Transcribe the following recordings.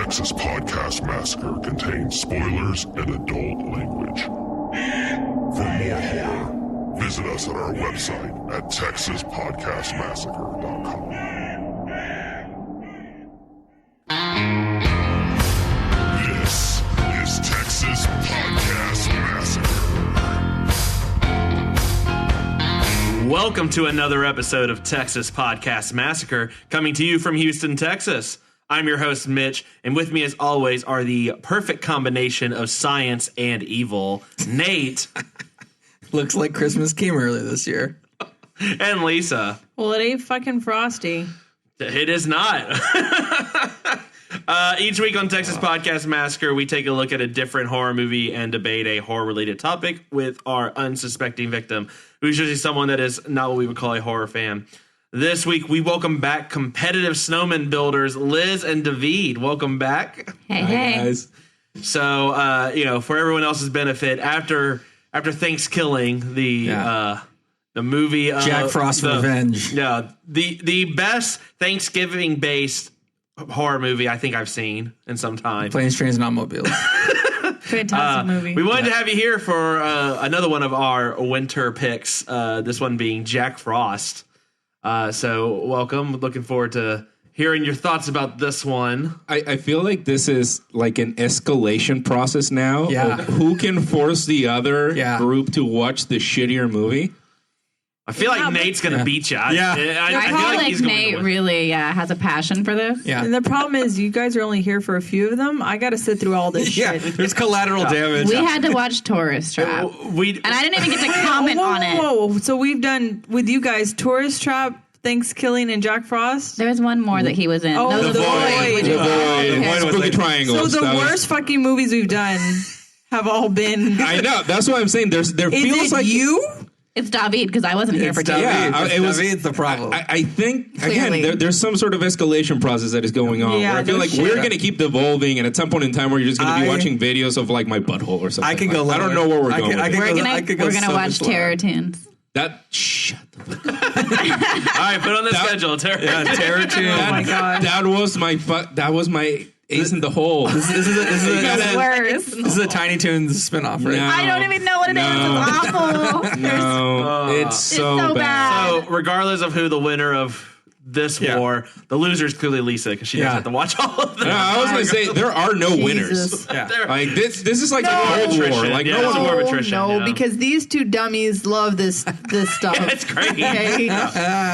Texas Podcast Massacre contains spoilers and adult language. For more horror, visit us at our website at texaspodcastmassacre.com. This is Texas Podcast Massacre. Welcome to another episode of Texas Podcast Massacre, coming to you from Houston, Texas. I'm your host, Mitch, and with me, as always, are the perfect combination of science and evil, Nate. Looks like Christmas came early this year. And Lisa. Well, it ain't fucking frosty. It is not. Each week on Texas Podcast Massacre, we take a look at a different horror movie and debate a horror-related topic with our unsuspecting victim, who's usually someone that is not what we would call a horror fan. This week, we welcome back competitive snowman builders, Liz and David. Welcome back. Hey, Hi, hey. guys. So, for everyone else's benefit, after Thanksgiving, the movie Jack Frost Revenge. Yeah, the best Thanksgiving-based horror movie I think I've seen in some time. Planes, Trains, and Automobiles. Fantastic movie. We wanted to have you here for another one of our winter picks. This one being Jack Frost. So welcome. Looking forward to hearing your thoughts about this one. I feel like this is like an escalation process now. Yeah. Of who can force the other Yeah. group to watch the shittier movie? I feel like Nate's going to beat you. Yeah. I feel like he's gonna Nate win. really has a passion for this. Yeah. And the problem is, you guys are only here for a few of them. I got to sit through all this Yeah, shit. there's collateral damage. We had to watch Tourist Trap, and I didn't even get to comment on it. Whoa. So we've done, with you guys, Tourist Trap, Thanksgiving, and Jack Frost. There was one more that he was in. Oh, That was The Void. which The is- Void. okay. Spooky Triangles. So the That was- worst fucking movies we've done have all been... I know. That's what I'm saying. There Is feels it like you? It's David, because I wasn't here for David. David. Yeah, It's it was- David's the problem. I think Clearly. again there's some sort of escalation process that is going on. Yeah, where I feel no like shit. we're gonna keep devolving, and at some point in time, we're just gonna be I- watching videos of like my butthole or something. I could go Like, I don't lower. know where we're I going. could- I with could it. go- We're I could go gonna so watch much lower. Terror Tunes. That shut the fuck up. All right, put on the schedule. Yeah, Terror Tune. Oh my God. That was my ace in the hole. This is a Worse. this is a Tiny Toons spinoff, right? No. I don't even know what it is. No. It's awful. No, it's so so bad. bad. So regardless of who the winner of this Yeah. war, the loser is clearly Lisa, because she doesn't Yeah. have to watch all of them. No, I was gonna say there are no winners. Jesus. Yeah. Like this is like a Cold War. Attrition. Like Yeah, no it's one's a war of attrition. No, yeah. because these two dummies love this stuff. It's great. Okay?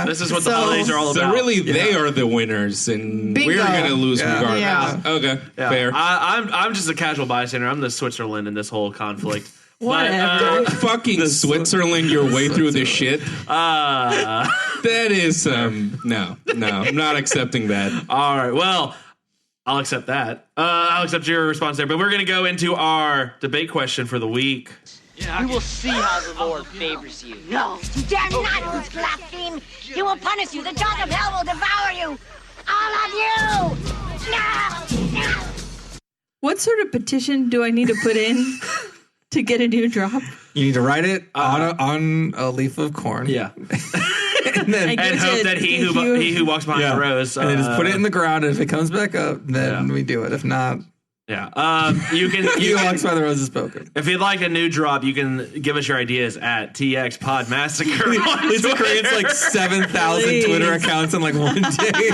This is what the So- holidays are all So about. really, they are the winners, and Bingo. we're gonna lose Yeah. regardless. Yeah. Okay, Yeah. fair. I'm just a casual bystander. I'm the Switzerland in this whole conflict. Whatever. Fucking Switzerland, your way through the shit. But, That is no, I'm not accepting that. all right. Well, I'll accept that. I'll accept your response there. But we're going to go into our debate question for the week. We will see how the Lord favors you. No, you dare not, you blaspheme! He will punish you! The jaws of hell will devour you! All of you! No! No! What sort of petition do I need to put in to get a new drop? You need to write it on a leaf of corn. Yeah. And then, I And get hope it. that he If who walks behind yeah. the rose. and then just put it in the ground, and if it comes back up, then Yeah. we do it. If not, Yeah. You can. he You who can walks by the rose is spoken. if you'd like a new drop, you can give us your ideas at TX Pod Massacre. on Lisa Twitter. creates like 7,000 Please. Twitter accounts in like one day.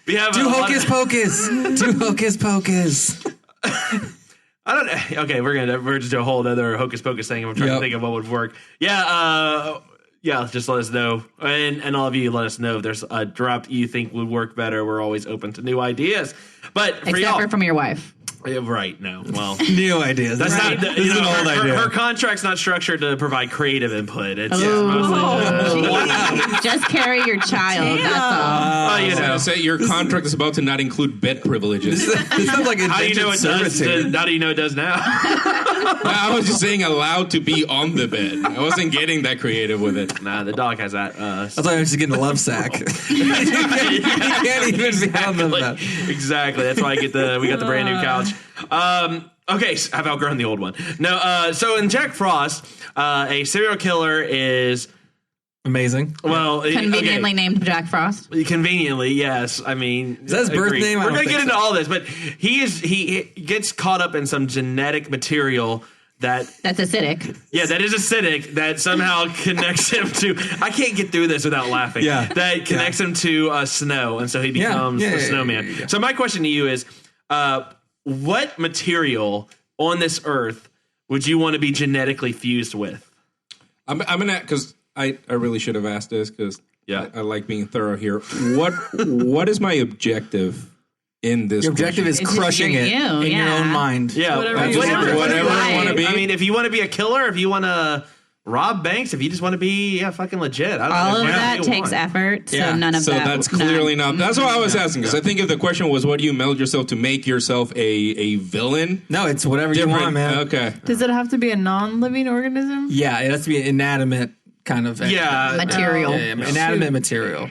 We have Do a lot hocus of- pocus. Do hocus pocus. I don't. Okay, we're just do a whole other hocus pocus thing. I'm trying to Yep. think of what would work. Yeah, just let us know, and all of you let us know if there's a drop you think would work better. We're always open to new ideas. But for Except y'all, for from your wife. Yeah, right? No, well. New ideas. That's This not. is an old idea. Her contract's not structured to provide creative input. It's Oh. mostly. Just carry your child. That's all. You know. Say your contract is about to not include bed privileges. This sounds like How do you know it does? servitude. How do you know it does now? I was just saying allowed to be on the bed. I wasn't getting that creative with it. Nah, the dog has that. I thought I was just getting a love sack. You can't even be on the bed. Exactly. That's why we got the brand new couch. Okay, so I've outgrown the old one. No, so in Jack Frost, a serial killer is Amazing. Well, Conveniently named Jack Frost. Conveniently, yes. I mean, Is that his birth name? We're gonna get into all this, but he gets caught up in some genetic material that's acidic. Yeah, that is acidic. That somehow connects him to. I can't get through this without laughing. Yeah, that connects him to snow, and so he becomes a snowman. Yeah. So my question to you is, what material on this earth would you want to be genetically fused with? I'm gonna, because I really should have asked this, because I like being thorough here. What is my objective in this? Your objective is crushing it in your own mind. Yeah, whatever I want to be. I mean, if you want to be a killer, if you want to rob banks, if you just want to be fucking legit, all of that takes effort. So none of that. So that's clearly not. That's what I was asking, because I think if the question was, what do you meld yourself to make yourself a villain? No, it's whatever you want, man. Okay. Does it have to be a non-living organism? Yeah, it has to be an inanimate kind of material. Inanimate material,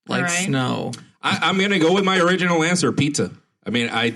like snow. I'm gonna go with my original answer: pizza. I mean, I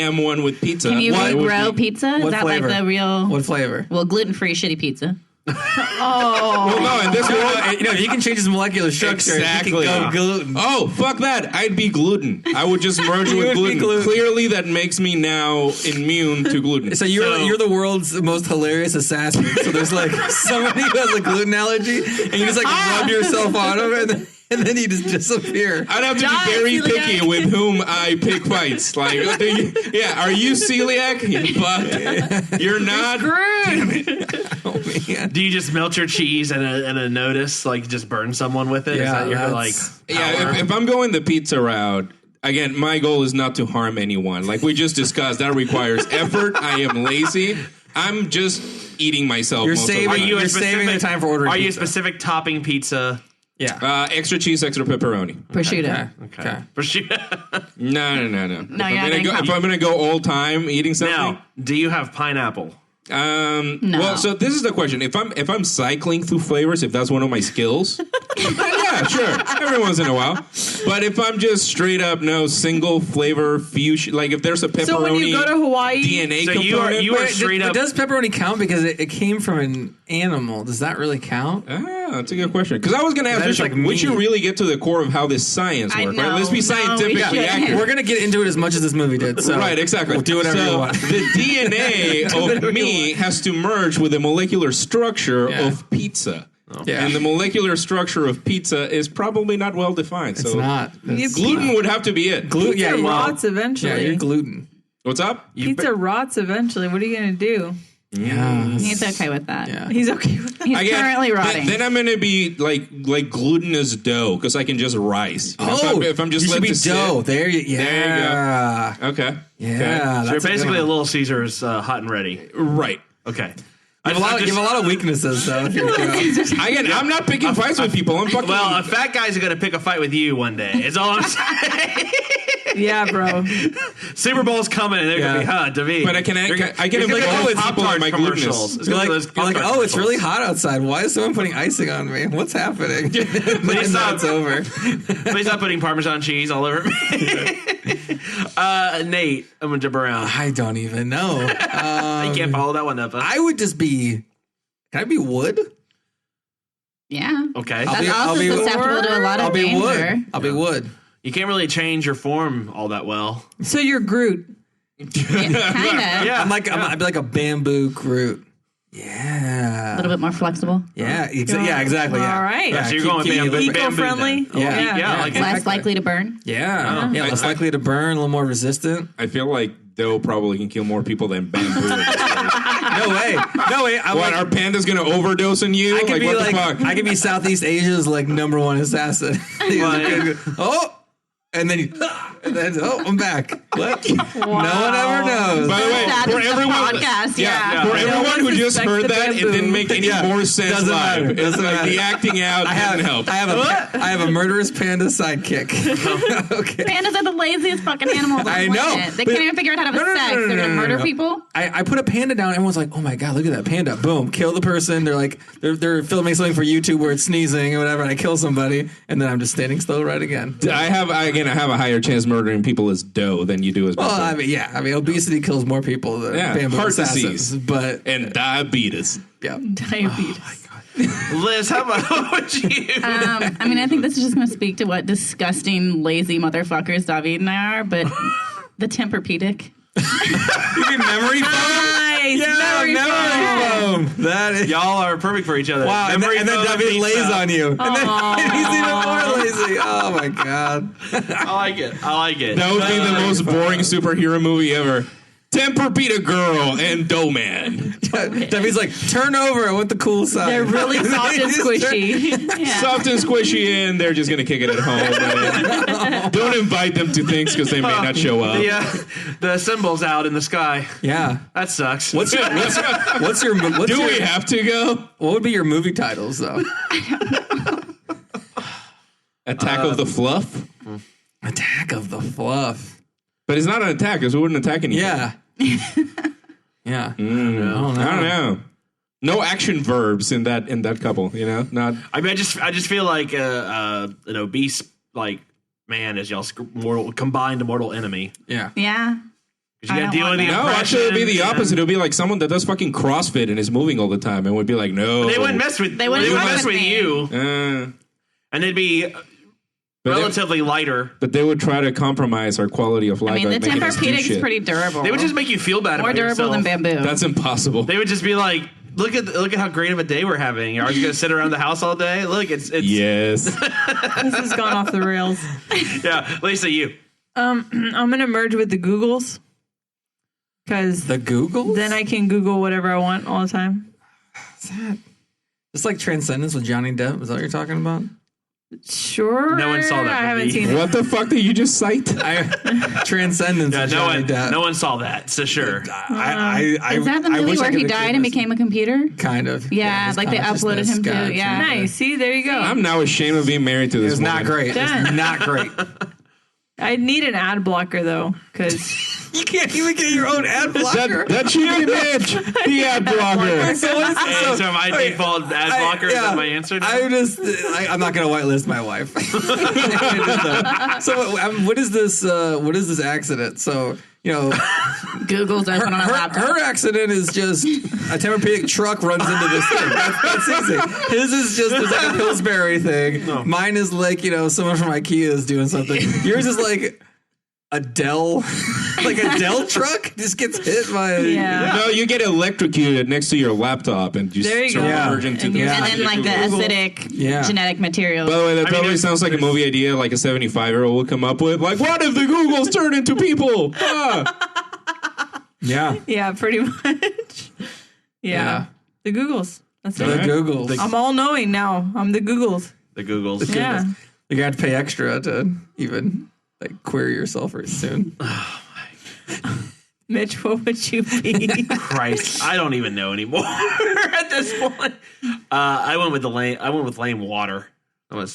am one with pizza. Can you regrow pizza? Is what that flavor? like the real? What flavor? Well, gluten-free shitty pizza. Well, no, in this world, you can change its molecular structure. Exactly. You can go gluten. Oh, fuck that! I'd be gluten. I would just merge You with would be gluten. gluten. Clearly, that makes me now immune to gluten. So you're the world's most hilarious assassin. So there's like somebody who has a gluten allergy, and you just like rub yourself on them, and then you just disappear. I'd have to be very picky with whom I pick fights. Like, are you celiac? You fuck. You're not. Oh man. Do you just melt your cheese and a notice, like just burn someone with it? Yeah, Is that your like? Yeah, if I'm going the pizza route, again, my goal is not to harm anyone. Like we just discussed, that requires effort. I am lazy. I'm just eating myself. You're most saving. of the time. You're saving the time for ordering. Are you a pizza. specific topping pizza? Yeah. Extra cheese, extra pepperoni. Prosciutto. Okay. Prosciutto. No, No. you're not If I'm gonna go all time eating something. Now, do you have pineapple? No. Well, so this is the question. If I'm cycling through flavors, if that's one of my skills, yeah, sure, every once in a while. But if I'm just straight up no single flavor fusion, like if there's a pepperoni So when you go to Hawaii, DNA So component, you are straight up. Does pepperoni count because it came from an animal? Does that really count? that's a good question. Because I was going to ask, That is Bishop, like would you meat. really get to the core of how this science I works? know. Right? Let's be No, scientifically we shouldn't. accurate. We're gonna get into it as much as this movie did. So Right, exactly. We'll do whatever you want. The DNA of me has to merge with the molecular structure Yeah. of pizza. Yeah. And the molecular structure of pizza is probably not well defined. It's so not. It's gluten would have to be it. gluten. pizza rots Yeah, eventually. you're gluten. What's up? Pizza rots eventually. What are you going to do? Yeah. He's okay with that. Yeah. He's okay with that. He's Again, currently rotting. Then I'm gonna be like glutinous dough because I can just rice. You know, if I'm just you should let be this dough. sit. There you go. Okay. Yeah. So you're that's basically a good one. Little Caesars hot and ready. Right. Okay. You have a lot of weaknesses though. If you're Again, I'm not picking fights with people. I'm fucking. Well, a fat guy's going to pick a fight with you one day. Is all I'm saying. Yeah, bro. Super Bowl's coming, and they're going to be, David. But I can You're involve gonna people in my commercials. glutenness. It's you're gonna like, be those you're like, Pop-Tart oh, it's really commercials. hot outside. Why is someone putting icing on me? What's happening? Please stop. It's over. Please stop putting Parmesan cheese all over me. Nate, I'm going to jump around. I don't even know. You can't follow that one up. Huh? I would just be. Can I be wood? Yeah. Okay. That's I'll also be- susceptible to a lot I'll of be danger. wood. I'll be wood. You can't really change your form all that well. So you're Groot. Yeah, kind of. Yeah. I'd be like a bamboo Groot. A Yeah. little bit more flexible. Yeah. Yeah. Exactly. Yeah. All right. Yeah, So you're going with bamboo. Eco-friendly? Bamboo then. Yeah. Yeah. Like Less likely to burn. Yeah. Yeah. Less likely to burn. A little more resistant. I feel like dough probably can kill more people than bamboo. No way. No way. I'm What, like, are pandas gonna overdose on you? I could Like, be what like, the fuck? I could be Southeast Asia's like #1 assassin. Oh, and then I'm back. What? No one ever knows. By the way, That for is the everyone, podcast, yeah. for everyone who just suspects heard the that, it bamboo. didn't make any more sense Doesn't live. matter. It's Doesn't like matter. the acting out didn't help. I have a murderous panda sidekick. Okay. Pandas are the laziest fucking animals on the I know, planet. They but- can't even figure out how to have sex. They're gonna murder people. I put a panda down. Everyone's like, "Oh my god, look at that panda!" Boom, kill the person. They're like, they're filming something for YouTube where it's sneezing or whatever, and I kill somebody, and then I'm just standing still right again. I have a higher chance murdering people as dough than you do as Well, bamboo. I mean, obesity kills more people than bamboo heart assassins, disease but and diabetes. yeah. Diabetes. Liz, what would you? I mean, I think this is just going to speak to what disgusting, lazy motherfuckers David and I are, but the Tempur-Pedic. You mean memory foam? Nice. Yeah, memory foam. That is. Y'all are perfect for each other. Wow, and then David lays on you. And then he's even more lazy. Oh my god. I like it. That would be the most boring superhero movie ever. Tempur-Pedic girl and dough man. David's like, turn over. I want the cool side. They're really soft and squishy. Yeah. Soft and squishy, and they're just gonna kick it at home. Man. Don't invite them to things because they may not show up. The symbol's out in the sky. Yeah. That sucks. What's your Do we have to go? What would be your movie titles though? Attack of the Fluff? Attack of the Fluff. But it's not an attack because we wouldn't attack anything. Yeah. Yeah. I don't know. No action verbs in that couple, you know? Not. I mean, I just feel like an obese man is y'all's combined mortal enemy. Yeah. Yeah. You got to deal with the No, actually, it'd be the opposite. It'd be like someone that does fucking CrossFit and is moving all the time and would be like, no. They wouldn't mess with. They wouldn't mess with you. And they'd be relatively lighter. But they would try to compromise our quality of life. I mean, the Tempur-Pedic is pretty durable. They would just make you feel bad about yourself. More durable than bamboo. That's impossible. They would just be like, look at how great of a day we're having. Are you going to sit around the house all day? Look, it's Yes. This has gone off the rails. Yeah, Lisa, you. I'm gonna merge with the Googles because The Googles? then I can Google whatever I want all the time. What's that? It's like Transcendence with Johnny Depp. Is that what you're talking about? Sure. No one saw that I haven't movie. seen it. What the fuck did you just cite? Transcendence Yeah, with Johnny Depp. no one saw that, so sure. Is that the movie where he died and became a computer? Kind of. Yeah, his like they uploaded him consciousness to. Yeah. Nice. See, there you go. I'm now ashamed of being married to It this was not woman. great. Done. It's not great. I need an ad blocker though, because You can't even get your own ad blocker. That cheeky bitch. The ad blocker. So what is this? Hey, so my default ad blocker is that my answer now? I'm not going to whitelist my wife. So what is this? What is this accident? So Google's open on a laptop. her accident is just a Tempur-Pedic truck runs into this thing. That's easy. His is just there's like a Pillsbury thing. No. Mine is like someone from IKEA is doing something. Yours is like a Dell, like a Dell truck just gets hit by. Yeah. No, you get electrocuted next to your laptop and just There you go. submerge into the. Yeah. And then like the acidic genetic material. By the way, that totally sounds like a movie idea like a 75-year-old would come up with. Like, what if the Googles turn into people? Ah. Yeah. yeah, pretty much. Yeah. The Googles. That's The it. Googles. I'm all knowing now. I'm the Googles. The Googles. Yeah. You're gonna have to pay extra to even query yourself very soon. Mitch, what would you be? Christ, I don't even know anymore at this point. I went with lame water. What?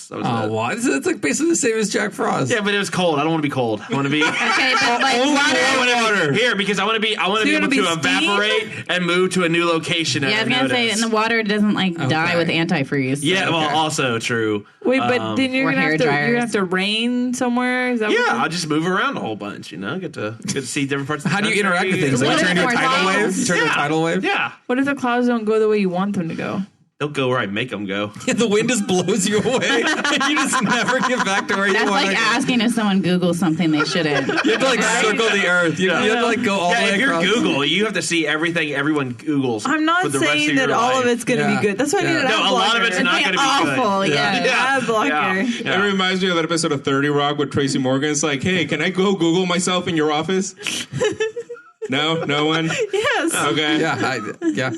It's like basically the same as Jack Frost. Yeah, but it was cold. I don't want to be cold. I want to be Okay, but like water here because I want to be able be to evaporate and move to a new location. I was gonna say, and the water doesn't die with antifreeze. So. Yeah, well, also true. Wait, but then you're Or gonna hair have to dryers. rain somewhere. Is that Yeah, I'll just move around a whole bunch. Get to see different parts. Of the How do you country. interact with things? Like What you turn if into a more tidal wave? clouds? You turn into a tidal wave? Yeah, What if the clouds don't go the way you want them to go? they'll go where I make them go. Yeah, the wind just blows you away. You just never get back to where That's you want like to go. asking if someone Googles something they shouldn't. You have to circle the earth. You have to go all the Yeah, way if you're across. Google, you have to see everything everyone Googles. I'm not for the rest saying of that your all life. of it's going to Yeah. be good. That's why I need an ad No, blocker. a lot of it's not going to be awful. good. Yeah. Ad blocker. Yeah. It reminds me of that episode of 30 Rock with Tracy Morgan. It's like, hey, can I go Google myself in your office? No one? Yes. Okay. Yeah.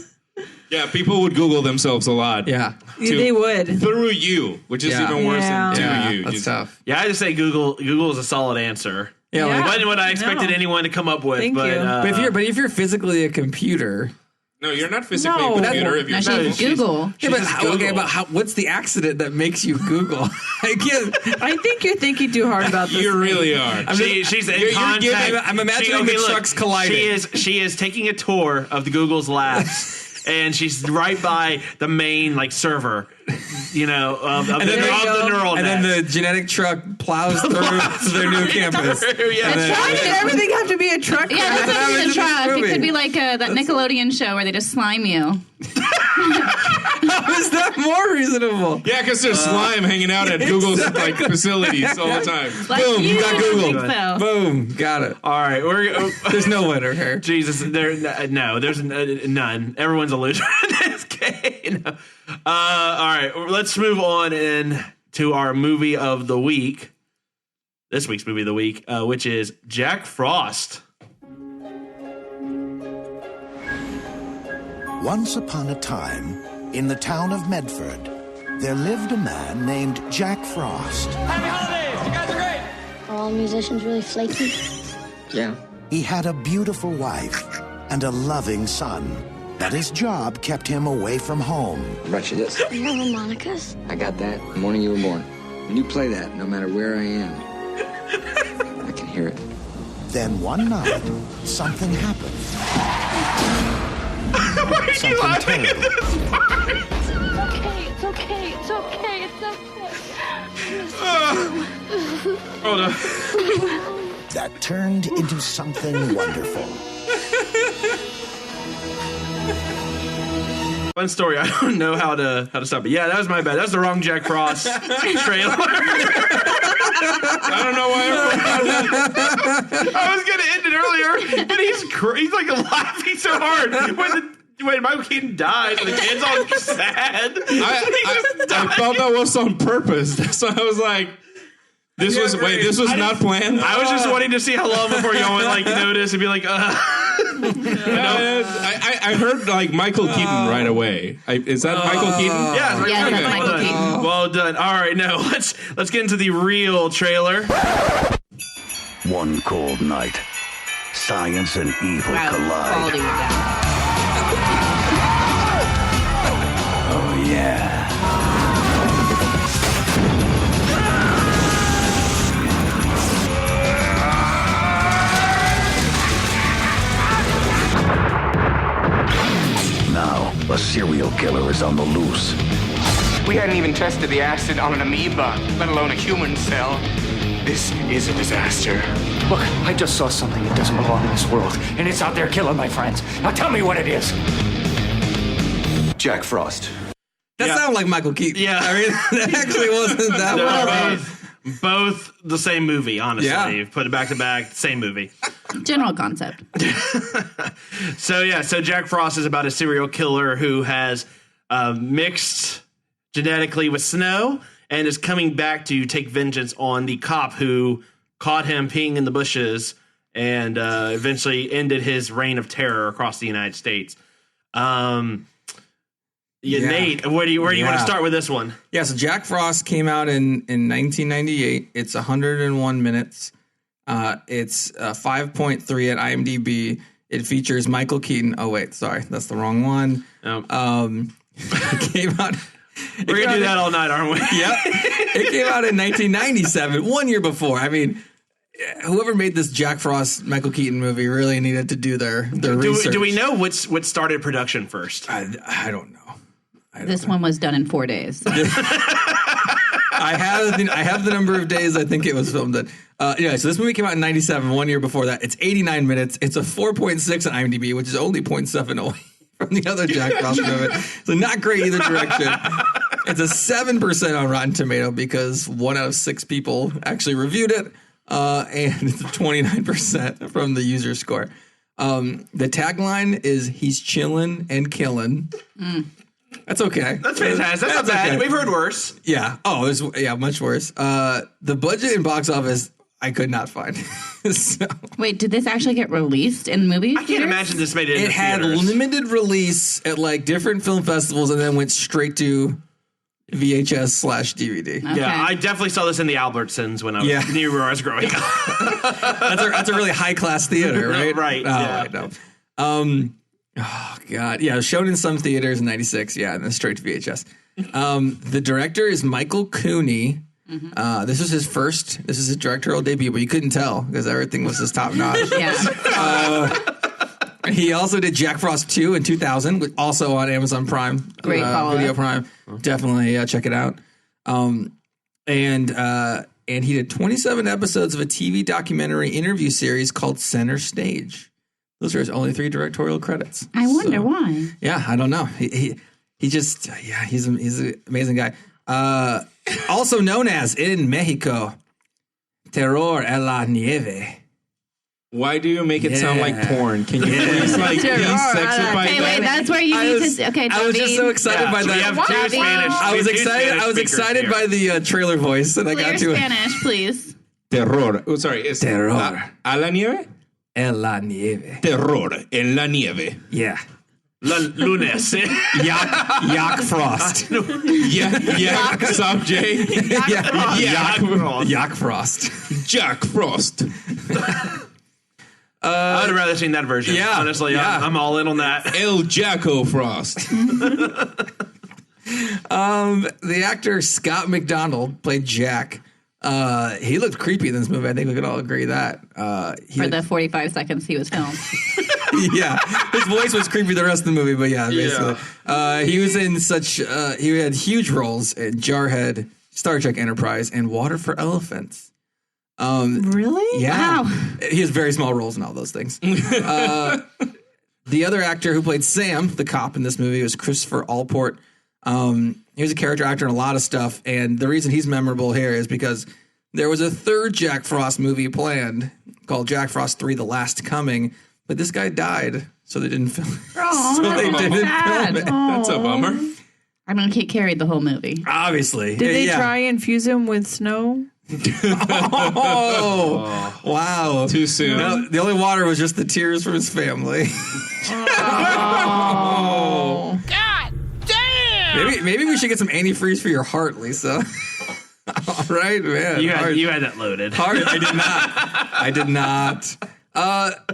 Yeah, people would Google themselves a lot. Yeah. They would. Through you, which is Yeah. even worse Yeah. than Yeah. to you. That's Just- tough. Yeah, I just say Google. Google is a solid answer. Yeah. Yeah. Like, Wasn't what I expected No. anyone to come up with. Thank but, you. but if you're physically a computer. No, you're not physically No. a computer if No, you're she's Google. Yeah, but just okay, Google. but what's the accident that makes you Google? I can't. I think you're thinking too hard about this. You really are. She's in you're contact. giving- I'm imagining the trucks colliding. She is taking a tour of the Google's labs. And she's right by the main server, of the neural And then net. the genetic truck plows through to their new campus. Yeah. Why did everything have to be a truck? Yeah, it doesn't happens be in a truck. this It movie. could be like that Nickelodeon show where they just slime you. How is that more reasonable? Yeah, because there's slime hanging out at Google's like facilities all the time. Like Boom, you got don't Google. think so. Boom, got it. All right, There's no winner here. Jesus, there's none. Everyone's a loser in this game. No. All right, let's move on to our movie of the week. This week's movie of the week, which is Jack Frost. Once upon a time, in the town of Medford, there lived a man named Jack Frost. Happy holidays! You guys are great! Are all musicians really flaky? Yeah. He had a beautiful wife and a loving son, but his job kept him away from home. I brought you this. No harmonicas? I got that the morning you were born. When you play that, no matter where I am, I can hear it. Then one night, something happened. Something terrible. It's okay. Hold on. That turned into something wonderful. Fun story. I don't know how to stop it. Yeah, that was my bad. That's the wrong Jack Frost trailer. I don't know why I was gonna end it earlier, but he's like laughing so hard when Michael Keaton dies and the kid's all sad. I thought that was on purpose. So I was like, this was not planned. I was just wanting to see how long before y'all would like notice and be like, I heard like Michael Keaton right away. Is that Michael Keaton? Yeah, Yeah, that's Michael well Keaton. Well done. All right, no, let's get into the real trailer. One cold night, science and evil Wow, collide. quality was down. Oh yeah. Now, a serial killer is on the loose. We hadn't even tested the acid on an amoeba, let alone a human cell. This is a disaster. Look, I just saw something that doesn't belong in this world, and it's out there killing my friends. Now tell me what it is. Jack Frost. That sounded like Michael Keaton. Yeah. I mean, that actually wasn't that well. Both the same movie, honestly. Yeah. Put it back to back, same movie. General concept. So Jack Frost is about a serial killer who has mixed genetically with snow and is coming back to take vengeance on the cop who caught him peeing in the bushes and eventually ended his reign of terror across the United States. Nate, where do you want to start with this one? Yeah, so Jack Frost came out in 1998. It's 101 minutes. It's 5.3 at IMDb. It features Michael Keaton. Oh, wait, sorry. That's the wrong one. It came out... We're going to do that all night, aren't we? Yep. It came out in 1997, 1 year before. I mean, whoever made this Jack Frost, Michael Keaton movie really needed to do their research. Do we know what started production first? I don't know. This one was done in 4 days. I have the number of days I think it was filmed in. So this movie came out in 97, 1 year before that. It's 89 minutes. It's a 4.6 on IMDb, which is only 0.7 away from the other Jack Frost movie. So not great either direction. It's a 7% on Rotten Tomato because 1 out of 6 people actually reviewed it. And it's a 29% from the user score. The tagline is "He's chillin' and killin'." That's okay. That's fantastic. That's not bad. okay. We've heard worse. Yeah. Oh, it was much worse. The budget in box office I could not find. So, Wait, did this actually get released in movies? I can't imagine this made it into it had theaters. limited release at like different film festivals and then went straight to VHS/DVD. Okay. Yeah, I definitely saw this in the Albertsons when I was near where I was growing up. That's a really high class theater, right? Right. Oh, Yeah. I know. Oh God, yeah, it was shown in some theaters in '96. Yeah, and then straight to VHS. The director is Michael Cooney. This was his first. This is his directorial debut, but you couldn't tell because everything was just top notch. Yeah. He also did Jack Frost 2 in 2000, also on Amazon Prime. Great follow-up. Video Prime. Definitely check it out. And he did 27 episodes of a TV documentary interview series called Center Stage. Those are his only 3 directorial credits. I wonder why. Yeah, I don't know. He he's an amazing guy. Also known as in Mexico, Terror en la Nieve. Why do you make it sound like porn? Can you please de-sexify Okay, wait, that's where you need to. Okay, I was just so excited by that. We have two Spanish. I was excited by the trailer voice, and I got to Spanish, please. Terror. Oh, sorry. It's Terror. ¿A la nieve? En la nieve. Terror en la nieve. Yeah. Lunes. Yak Frost. Yak Sub J. Yak Frost. Jack Frost. I would have rather seen that version. Yeah, honestly, yeah. I'm all in on that. El Jacko Frost. The actor Scott McDonald played Jack. He looked creepy in this movie. I think we could all agree that. For the 45 seconds he was filmed. Yeah, his voice was creepy the rest of the movie, but yeah, basically. He was in he had huge roles in Jarhead, Star Trek Enterprise, and Water for Elephants. Really? Yeah. Wow. He has very small roles in all those things. The other actor who played Sam, the cop in this movie, was Christopher Allport. He was a character actor in a lot of stuff, and the reason he's memorable here is because there was a third Jack Frost movie planned called Jack Frost 3: The Last Coming, but this guy died, so they didn't film it. Oh, Film it. That's a bummer. I mean, he carried the whole movie. Obviously. Did they try and infuse him with snow? Oh, wow. Too soon. No, the only water was just the tears from his family. Oh. God damn! Maybe we should get some antifreeze for your heart, Lisa. All right, man. You had that loaded. Heart. I did not.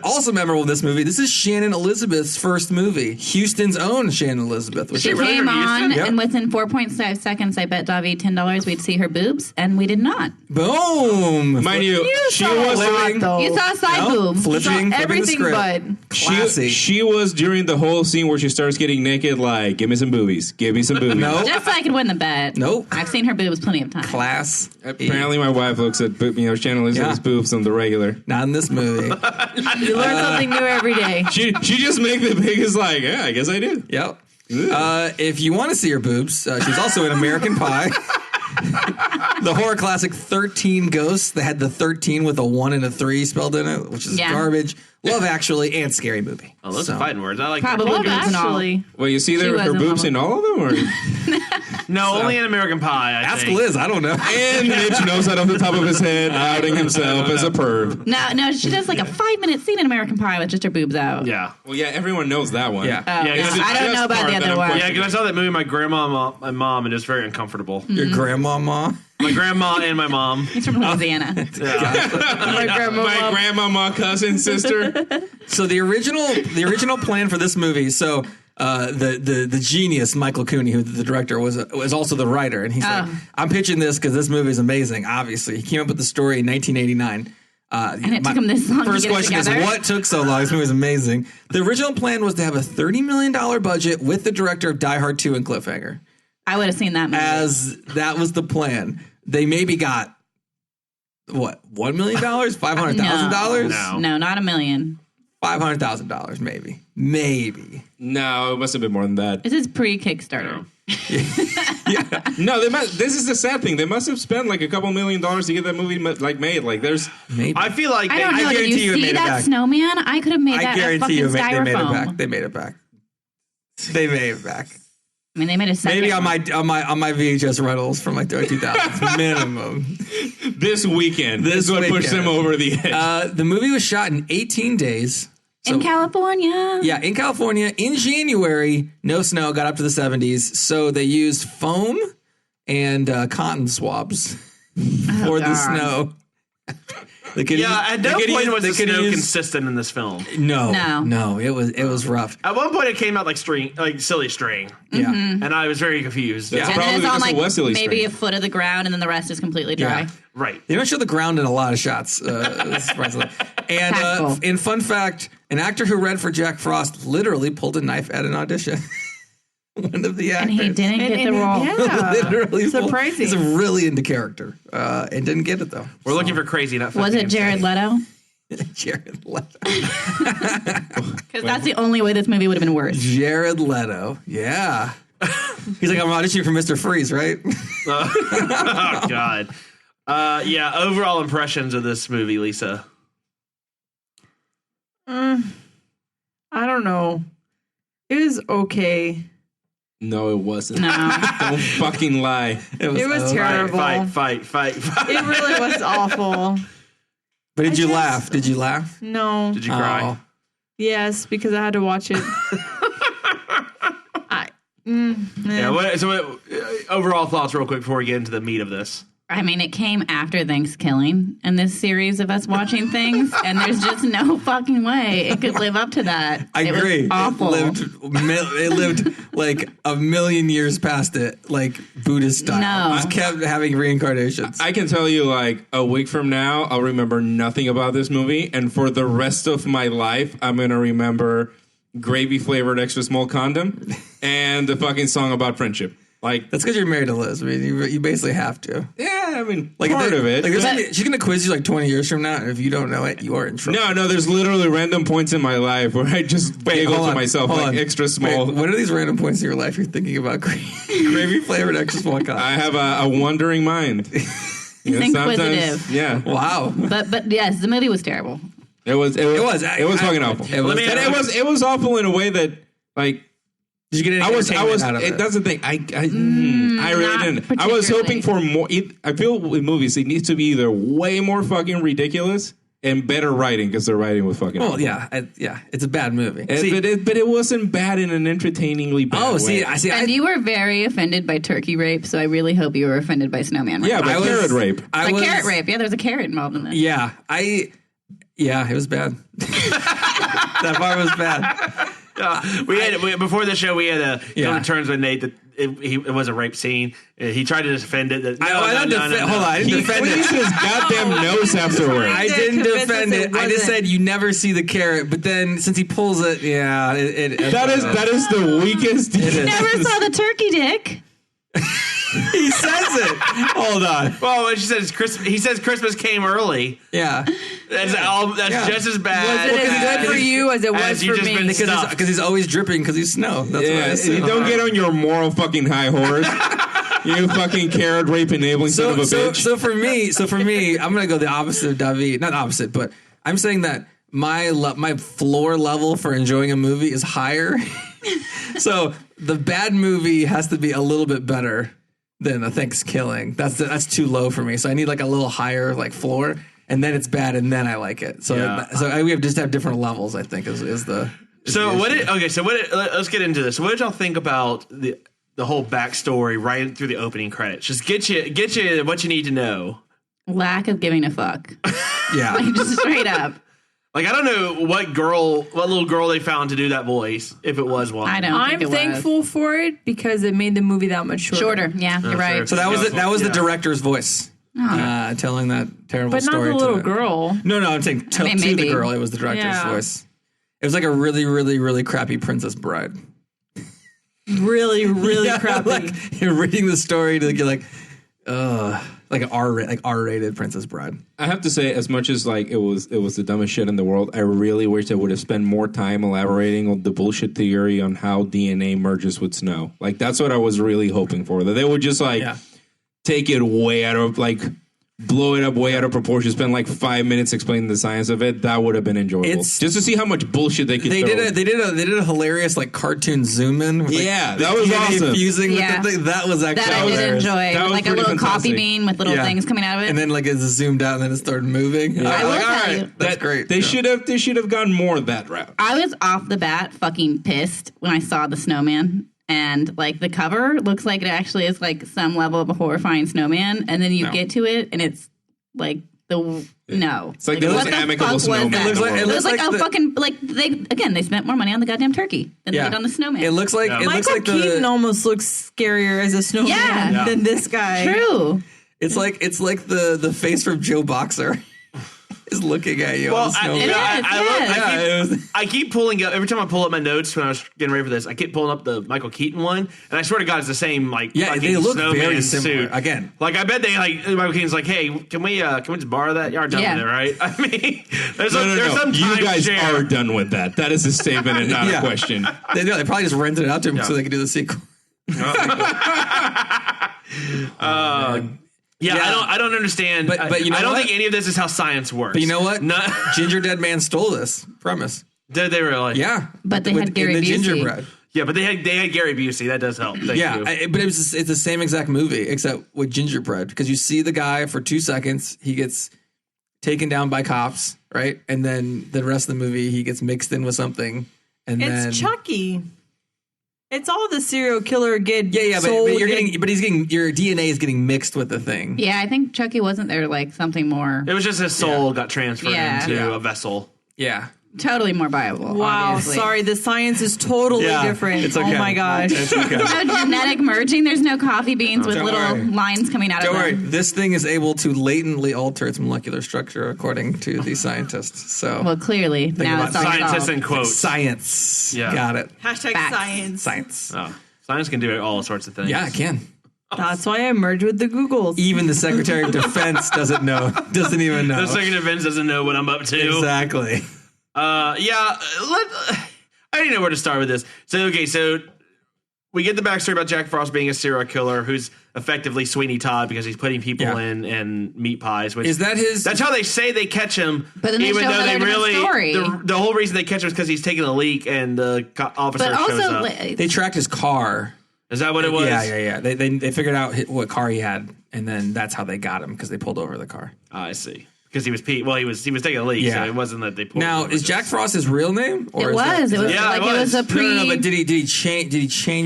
Also memorable in this movie, this is Shannon Elizabeth's first movie. Houston's own Shannon Elizabeth. She came on, and within 4.5 seconds, I bet Davi $10 we'd see her boobs, and we did not. Boom! Mind you, she was flipping. You saw a side boob. Flipping the Everything script. but. Classy. She was during the whole scene where she starts getting naked, like, give me some boobies. Give me some boobies. No. Just so I could win the bet. Nope. I've seen her boobs plenty of times. Class. Apparently, my wife looks at Shannon Elizabeth's boobs on the regular. Not in this movie. You learn something new every day. She just make the biggest, like, yeah, I guess I do. Yep. If you want to see her boobs, she's also in American Pie. The horror classic 13 Ghosts that had the 13 with a 1 and a 3 spelled in it, which is garbage. Love Actually and Scary Movie. Oh, those are fighting words. I like Probably that. boobs and all. Well, you see her boobs in all of them? Or? No, only in American Pie, I think. Ask Liz. I don't know. And Mitch knows that off the top of his head, outing himself as a perv. No, she does like a 5-minute scene in American Pie with just her boobs out. Yeah. Well, yeah, everyone knows that one. Yeah. I don't know about the other one. Yeah, because I saw that movie with my grandma and my mom, and it was very uncomfortable. Your grandmama? My grandma and my mom. He's from Louisiana. My grandmama, cousin, sister. So the original plan for this movie, so the genius Michael Cooney, who the director was also the writer, and he's like, I'm pitching this because this movie is amazing. Obviously, he came up with the story in 1989. And it took him this long First to get question it is, together. what took so long? This movie is amazing. The original plan was to have a $30 million budget with the director of Die Hard 2 and Cliffhanger. I would have seen that movie. As that was the plan. They maybe got, what, $1 million? $500,000? No, not $1 million. $500,000, maybe. Maybe. No, it must have been more than that. This is pre-Kickstarter. No, this is the sad thing. They must have spent like a couple $1 million to get that movie made. Like, there's. Maybe. I feel like I don't know. Did you see that snowman? I could have made that out of fucking styrofoam. They made it back. They made it back. I mean, they made a second. Maybe on my VHS rentals from like 2000 minimum. This weekend. This is what pushed them over the edge. The movie was shot in 18 days. In California. Yeah, in California. In January, no snow, got up to the 70s. So they used foam and cotton swabs for the snow. At no point was the snow consistent in this film. No, it was rough. At one point, it came out like silly string. Yeah, and I was very confused. That's and probably then it's on because like of maybe string. a foot of the ground, and then the rest is completely dry. Yeah. Right. They don't show the ground in a lot of shots. Surprisingly. And in fun fact, an actor who read for Jack Frost literally pulled a knife at an audition. One of the actors. And he didn't get the role. Yeah. Literally surprising. He's really into character and didn't get it, though. We're looking for crazy, not Was it Jared Leto? Jared Leto. Because that's the only way this movie would have been worse. Jared Leto. Yeah. He's like, I'm auditioning for Mr. Freeze, right? Oh God. Yeah. Overall impressions of this movie, Lisa. I don't know. It was okay. No, it wasn't. No. Don't fucking lie. It was terrible. Fight. It really was awful. But did you laugh? Did you laugh? No. Did you cry? Yes, because I had to watch it. Overall thoughts, real quick, before we get into the meat of this. I mean, it came after Thanksgiving in this series of us watching things, and there's just no fucking way it could live up to that. I agree. Was awful. It lived like a million years past it, like Buddhist style. No. Just kept having reincarnations. I can tell you, like, a week from now, I'll remember nothing about this movie, and for the rest of my life, I'm going to remember gravy-flavored extra small condom and the fucking song about friendship. Like, that's because you're married to Liz. I mean, you basically have to. Yeah, I mean, like part of it. Like, she's going to quiz you like 20 years from now, and if you don't know it, you are in trouble. No, there's literally random points in my life where I just giggle to myself, like, extra small. What are these random points in your life you're thinking about gravy-flavored extra small condom? I have a wandering mind. He's inquisitive. Yeah. Wow. But yes, the movie was terrible. It was fucking awful. It was awful in a way that, like, did you get any entertainment out of it? That's the thing. I really didn't. I was hoping for more. I feel with movies, it needs to be either way more fucking ridiculous and better writing, because the writing was fucking awful. Yeah, it's a bad movie. But it wasn't bad in an entertainingly bad way. And you were very offended by turkey rape, so I really hope you were offended by snowman rape. Yeah, by carrot rape. Carrot rape. Yeah, there's a carrot involved in this. Yeah, it was bad. That part was bad. Before the show, we had a come to terms with Nate that it was a rape scene. He tried to defend it. Hold on, I didn't defend it. His goddamn nose afterwards. I didn't defend it. I just said you never see the carrot, but then since he pulls it, that is the weakest. You never saw the turkey dick. He says it. Hold on. Well, she says he says Christmas came early. Yeah, that's just as bad. Was it as good for you as it was for me? Because he's always dripping because he's snow. That's what I say. You don't get on your moral fucking high horse. You fucking carrot rape enabling son of a bitch. So for me, I'm gonna go the opposite of David. Not opposite, but I'm saying that my floor level for enjoying a movie is higher. So the bad movie has to be a little bit better than a Thanksgiving. That's too low for me. So I need like a little higher like floor, and then it's bad, and then I like it. So we have different levels. I think is the. Let's get into this. What did y'all think about the whole backstory right through the opening credits? Just get you what you need to know. Lack of giving a fuck. Yeah, like just straight up. Like, I don't know what little girl they found to do that voice, if it was one. I'm thankful for it because it made the movie that much shorter. Yeah, you're right. Sure. So that was the director's voice telling that terrible story. But not the little girl. No, I'm saying to the girl. It was the director's voice. It was like a really, really, really crappy Princess Bride. Really, really crappy. Like, you're reading the story to get like an R-rated Princess Bride. I have to say, as much as like it was the dumbest shit in the world, I really wish they would have spent more time elaborating on the bullshit theory on how DNA merges with snow. Like, that's what I was really hoping for. That they would just take it way out of blow it up way out of proportion, spend like 5 minutes explaining the science of it. That would have been enjoyable. Just to see how much bullshit they could. They did a hilarious like cartoon zoom in. That was awesome. Fusing with the thing. That was actually I did enjoy. That was like a little coffee bean with little things coming out of it, and then like it zoomed out and then it started moving. Yeah. I was like, all right, that's great. They should have gone more that route. I was off the bat fucking pissed when I saw the snowman. And, like, the cover looks like it actually is, like, some level of a horrifying snowman. And then you get to it, and it's, like, It's like the most amicable snowman. It looks like a fucking, like, they spent more money on the goddamn turkey than they did on the snowman. It looks like... Michael Keaton almost looks scarier as a snowman than this guy. True. It's like the face from Joe Boxer. Is looking at you. Well, I keep pulling up every time I pull up my notes when I was getting ready for this. I keep pulling up the Michael Keaton one, and I swear to God, it's the same. Like, they look very similar. Suit. Again, like I bet they Michael Keaton's like, hey, can we just borrow that? Y'all are done with it, right? I mean, there's some you guys share. are done with that. That is a statement and not a question. They probably just rented it out to him so they could do the sequel. I don't understand. But you know I don't what? think any of this is how science works. But you know what? Ginger Dead Man stole this premise. Did they really? Yeah. But they had Gary in the Busey. gingerbread. Yeah, but they had Gary Busey. That does help. Thank you. But it's the same exact movie except with gingerbread because you see the guy for 2 seconds, he gets taken down by cops, right? And then the rest of the movie, he gets mixed in with something, and then It's Chucky. It's all the serial killer get. but your DNA is getting mixed with the thing. Yeah, I think Chucky wasn't there like something more. It was just his soul got transferred into a vessel. Yeah. Totally more viable. Wow, obviously. sorry, the science is totally different. It's okay. Oh my gosh. It's okay. No genetic merging. There's no coffee beans with Don't little worry. lines coming out Don't of worry. them. This thing is able to latently alter its molecular structure according to the scientists. So Well, clearly now about it's all Scientists solved. in quotes. science. Yeah. Got it. Hashtag Facts. science. Science. Oh, science can do all sorts of things. Yeah, it can. That's why I merged with the Googles. Even the Secretary of Defense doesn't know. Doesn't even know. The Second Defense doesn't know what I'm up to. Exactly. I don't know where to start with this. So we get the backstory about Jack Frost being a serial killer who's effectively Sweeney Todd because he's putting people in meat pies. Which Is that his? That's how they say they catch him. But then they even show though they another really story. the whole reason they catch him is because he's taking a leak and the officer But shows also, up. They tracked his car. Is that what it was? Yeah. They figured out what car he had, and then that's how they got him because they pulled over the car. Oh, I see. Because he was he was taking a leak, so it wasn't that they pulled him Now, over. is Jack Frost his real name? It was. It was Yeah, like it it was a was. pre. No, but did he change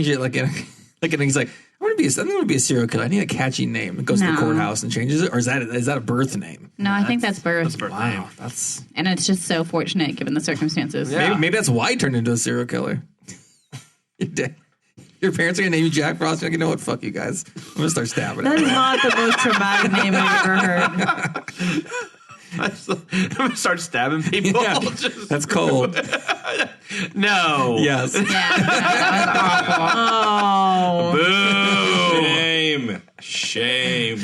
it like he's like I want to be a serial killer. I need a catchy name. And goes to the No. courthouse and changes it, or is that a birth name? No, I think that's birth. That's birth. Wow, that's And it's just so fortunate given the circumstances. Yeah. maybe that's why he turned into a serial killer. Your parents are gonna name you Jack Frost. You're like, you know what? Fuck you guys. I'm gonna start stabbing. That is everyone. not the most traumatic name I've ever heard. I'm gonna start stabbing people. Yeah, that's cold. No. Yes. Yeah, that was awful. Oh. Shame.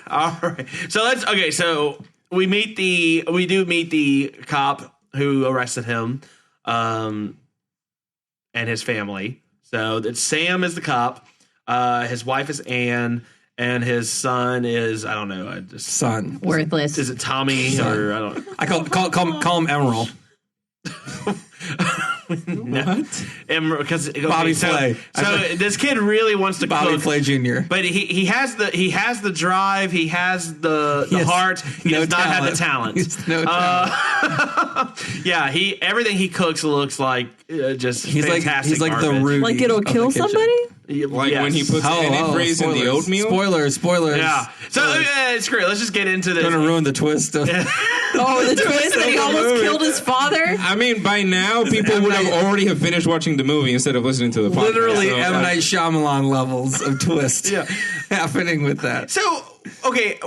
All right. So we do meet the cop who arrested him, and his family. So that Sam is the cop. His wife is Anne, and his son is I don't know. Son. Worthless. Is it Tommy or I don't know. I call him Emerald. What? Because Bobby Flay. So this kid really wants to Bobby cook, Flay Jr. but he has the drive, he has the heart, he does not have the talent. No talent. Yeah, everything he cooks looks like just He's fantastic. like the garbage. Rudy. Like it'll of the kill kitchen. somebody? Like Yes. when he puts antifreeze in the spoilers. oatmeal. Spoilers. Yeah. So it's great. Let's just get into this. Gonna ruin the twist. Of, Oh, the twist that he almost killed his father? I mean, by now people would have already have finished watching the movie instead of listening to the podcast. Literally So, M. Night Shyamalan levels of twist happening with that. So, okay,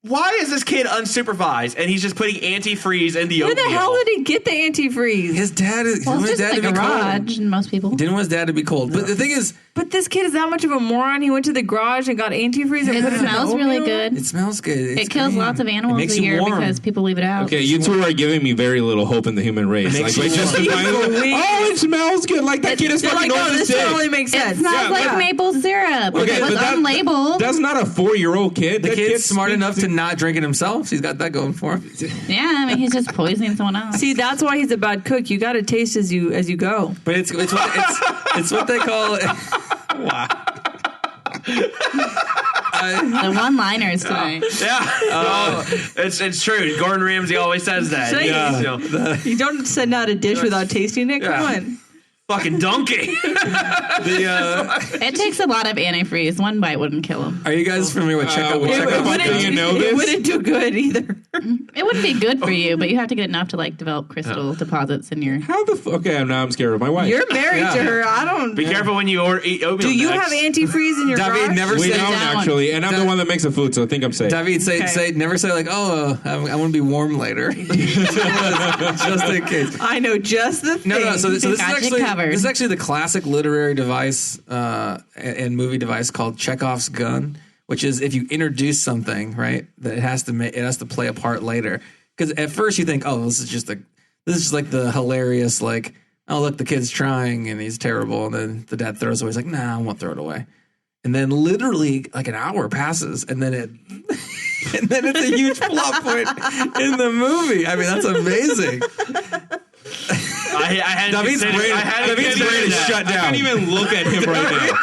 why is this kid unsupervised and he's just putting antifreeze in the Where oatmeal? the hell did he get the antifreeze? His dad is. Well, his it's just dad like to be a cold. garage, and most people. Didn't want his dad to be cold. But the thing is, But this kid is that much of a moron. He went to the garage and got antifreeze and It put it in smells the really oatmeal? good. it smells good. It's It kills green. lots of It animals makes a you year warm. because people leave it out. Okay, you two are giving me very little hope in the human race. Makes Like, you just warm. oh, it smells good. Like that kid is You're fucking like, over oh, this sick. totally makes It sense. smells like maple syrup. Okay, it was but unlabeled. That's not a 4-year-old kid. The That kid's kid smart speaks enough to not drink it himself. He's got that going for him. Yeah, I mean, he's just poisoning someone else. See, that's why he's a bad cook. You got to taste as you go. But it's what they call. Wow. The one-liners tonight. Yeah. It's true. Gordon Ramsay always says that. Say Yeah. it. You know, You don't send out a dish without tasting it. Come Yeah. on. fucking donkey. It takes a lot of antifreeze. One bite wouldn't kill him. Are you guys familiar with Chekhov? what the fuck wouldn't do you know It this? wouldn't do good either. It wouldn't be good for you, but you have to get enough to like develop crystal deposits in your. How the okay? Now I'm scared of my wife. You're married Yeah. to her. I don't. Be careful when you eat oatmeal. Do you next. have antifreeze in your David garage? never we said. don't down. actually, and I'm the one that makes the food, so I think I'm safe. David, Okay. say never say like, oh, I want to be warm later, just in case. I know just the thing. No. So this is Got you covered. actually the classic literary device and movie device called Chekhov's gun, which is if you introduce something, right, that it has to play a part later. Because at first you think, oh, this is just like the hilarious like oh, look, the kid's trying and he's terrible. And then the dad throws it away. He's like, nah, I won't throw it away. And then literally like an hour passes and then it's a huge plot point in the movie. I mean, that's amazing. David's brain is shut down. I can't even look at him right now.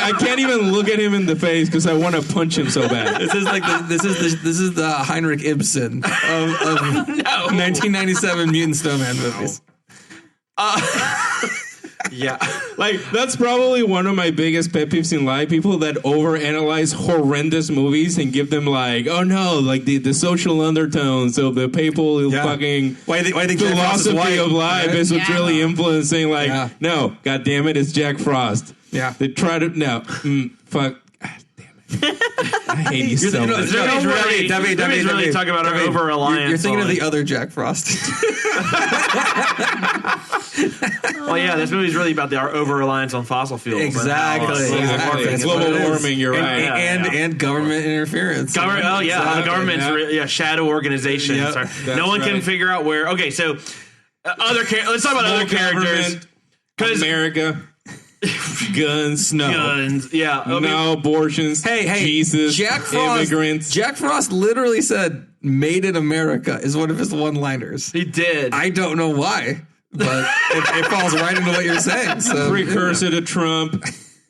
I can't even look at him in the face because I want to punch him so bad. This is the Heinrich Ibsen of 1997 mutant snowman movies. Yeah. Like, that's probably one of my biggest pet peeves in life. People that overanalyze horrendous movies and give them like, oh no, like the social undertones of the papal fucking why do you think philosophy of life is what's really influencing. Like, no, god damn it, it's Jack Frost. Yeah. They try to, fuck. I hate you so much. Debbie's really talking about our over-reliance. You're thinking of the other Jack Frost. Well, yeah, this movie's really about our over-reliance on fossil fuels. Exactly. Global warming, you're right. And government interference. The government's shadow organizations. No one can figure out where. Okay, so let's talk about other characters. America. Guns, no abortions. Hey, Jesus, Jack Frost, immigrants. Jack Frost literally said, "Made in America" is one of his one-liners. He did. I don't know why, but it falls right into what you're saying. So, precursor to Trump.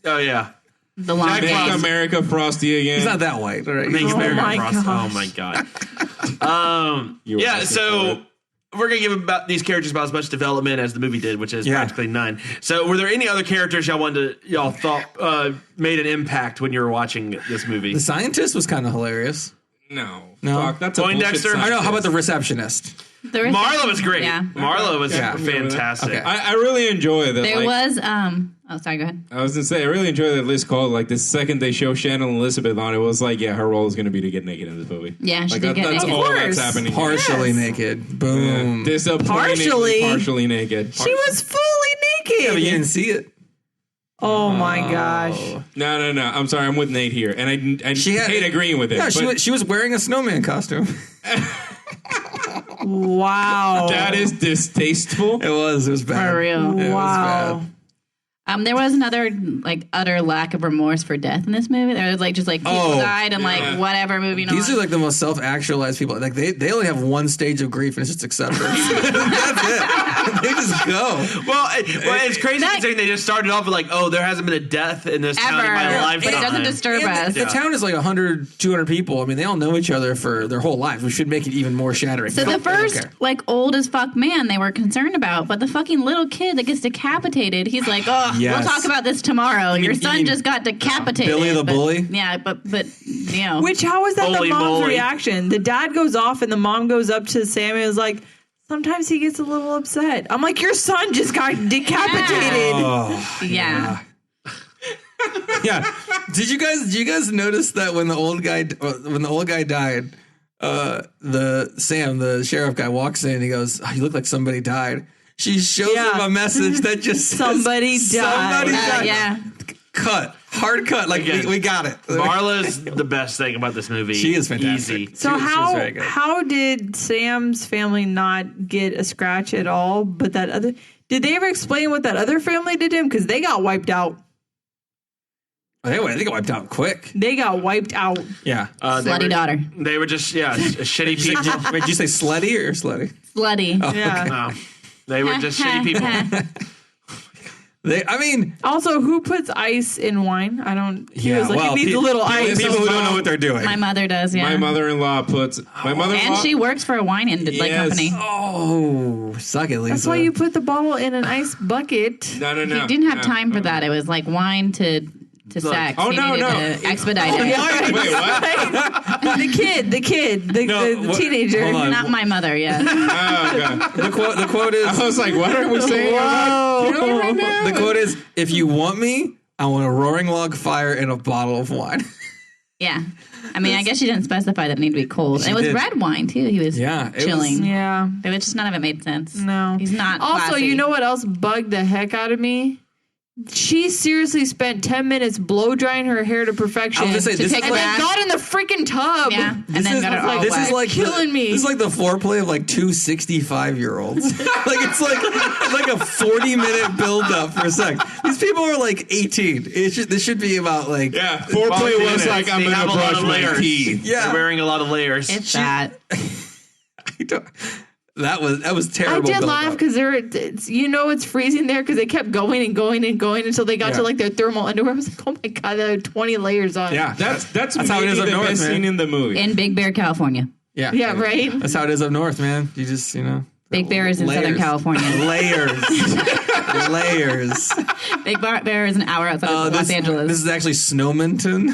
Oh yeah, the long Make America frosty again. He's not that white, right? Make America frosty. Oh my god. So. We're going to give these characters about as much development as the movie did, which is practically none. So were there any other characters y'all thought made an impact when you were watching this movie? The scientist was kind of hilarious. No. Fuck, that's a Poindexter? I know. How about the receptionist? Marla was great. Yeah. Marla was fantastic. Okay. I really enjoy that. There was oh, sorry, go ahead. I was gonna say I really enjoy that Liz called like the second they show Shannon Elizabeth on it was like her role is gonna be to get naked in this movie. Yeah, she like, did get that's naked. all that's happening. Partially naked. Boom. Partially naked. She was fully naked. Yeah, but you didn't see it. Oh my gosh. No. I'm sorry. I'm with Nate here, and I hate agreeing with it. Yeah, she was wearing a snowman costume. Wow. That is distasteful. It was bad. For real. It was bad. There was another utter lack of remorse for death in this movie. There was people died in whatever movie. These are the most self-actualized people. Like they only have one stage of grief and it's just acceptance. That's it. They just go. Well, it's crazy considering they just started off with there hasn't been a death in this town in my lifetime. But it doesn't disturb us. The town is 100, 200 people. I mean, they all know each other for their whole lives. We should make it even more shattering. So the first old as fuck man they were concerned about, but the fucking little kid that gets decapitated, he's like, oh. Yes. We'll talk about this tomorrow. Your son just got decapitated. Billy the bully? Yeah, but how was that the mom's bully. reaction? The dad goes off and the mom goes up to Sam and is like, sometimes he gets a little upset. I'm like, your son just got decapitated. Yeah. Yeah. Did you guys notice that when the old guy died, the sheriff guy walks in and he goes, oh, you look like somebody died. She shows him a message that just says, somebody died. Yeah. Cut. Hard cut. We got it. Marla's the best thing about this movie. She is fantastic. Easy. So how did Sam's family not get a scratch at all? But did they ever explain what that other family did to him? Because they got wiped out. They got wiped out quick. They got wiped out. Yeah. Slutty daughter. They were just shitty people. Wait, did you say slutty or slutty? Slutty. Oh, yeah. okay. No. They were just shitty people. Also, who puts ice in wine? I don't. He was like, it needs a little ice. People who don't know what they're doing. My mother does. Yeah. My mother-in-law puts. And she works for a wine company. Oh, suck it, Lisa. That's why you put the bottle in an ice bucket. No. He didn't have time for that. It was like wine to sex. Oh, he no. To expedite it. Wait, what? The kid, the teenager. Not my mother, yeah. Oh, okay. The quote is... I was like, what are we saying right now? The quote is, if you want me, I want a roaring log fire and a bottle of wine. Yeah. I mean, I guess she didn't specify that it needed to be cold. It was red wine, too. He was chilling. It was just none of it made sense. No. He's not Also, classy. you know what else bugged the heck out of me? She seriously spent 10 minutes blow drying her hair to perfection. I was gonna say, this and is then got in the freaking tub. Yeah, and then got it all this wet. is like killing me. This is like the foreplay of like two 65-year-olds. It's like a 40-minute build up for sex. These people are like 18. This should be about like foreplay was like I'm gonna brush my teeth. Yeah, they're wearing a lot of layers. It's that. That was I terrible. did laugh because it's freezing there because they kept going and going and going until they got to like their thermal underwear. I was like, oh my god, there are 20 layers on. Yeah, that's how it is up the north, best man. scene in the movie. In Big Bear, California. Yeah, right. That's how it is up north, man. You just Big Bear is in Southern California. Layers. Big Bear is an hour outside of Los Angeles. This is actually Snowmonton,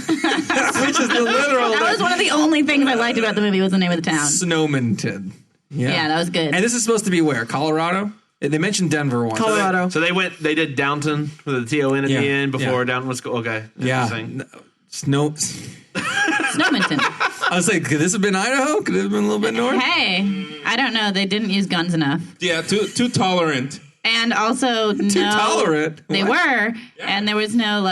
which is the literal. That was one of the only things I liked about the movie was the name of the town. Snowmonton. Yeah, that was good. And this is supposed to be where? Colorado? They mentioned Denver once. Colorado. So they did Downton with the TON at the end before Downton was okay. Yeah. Snowmonton. I was like, could this have been Idaho? Could it have been a little bit north? Hey, I don't know. They didn't use guns enough. Yeah, too tolerant. And also, Too tolerant? They were, and there was no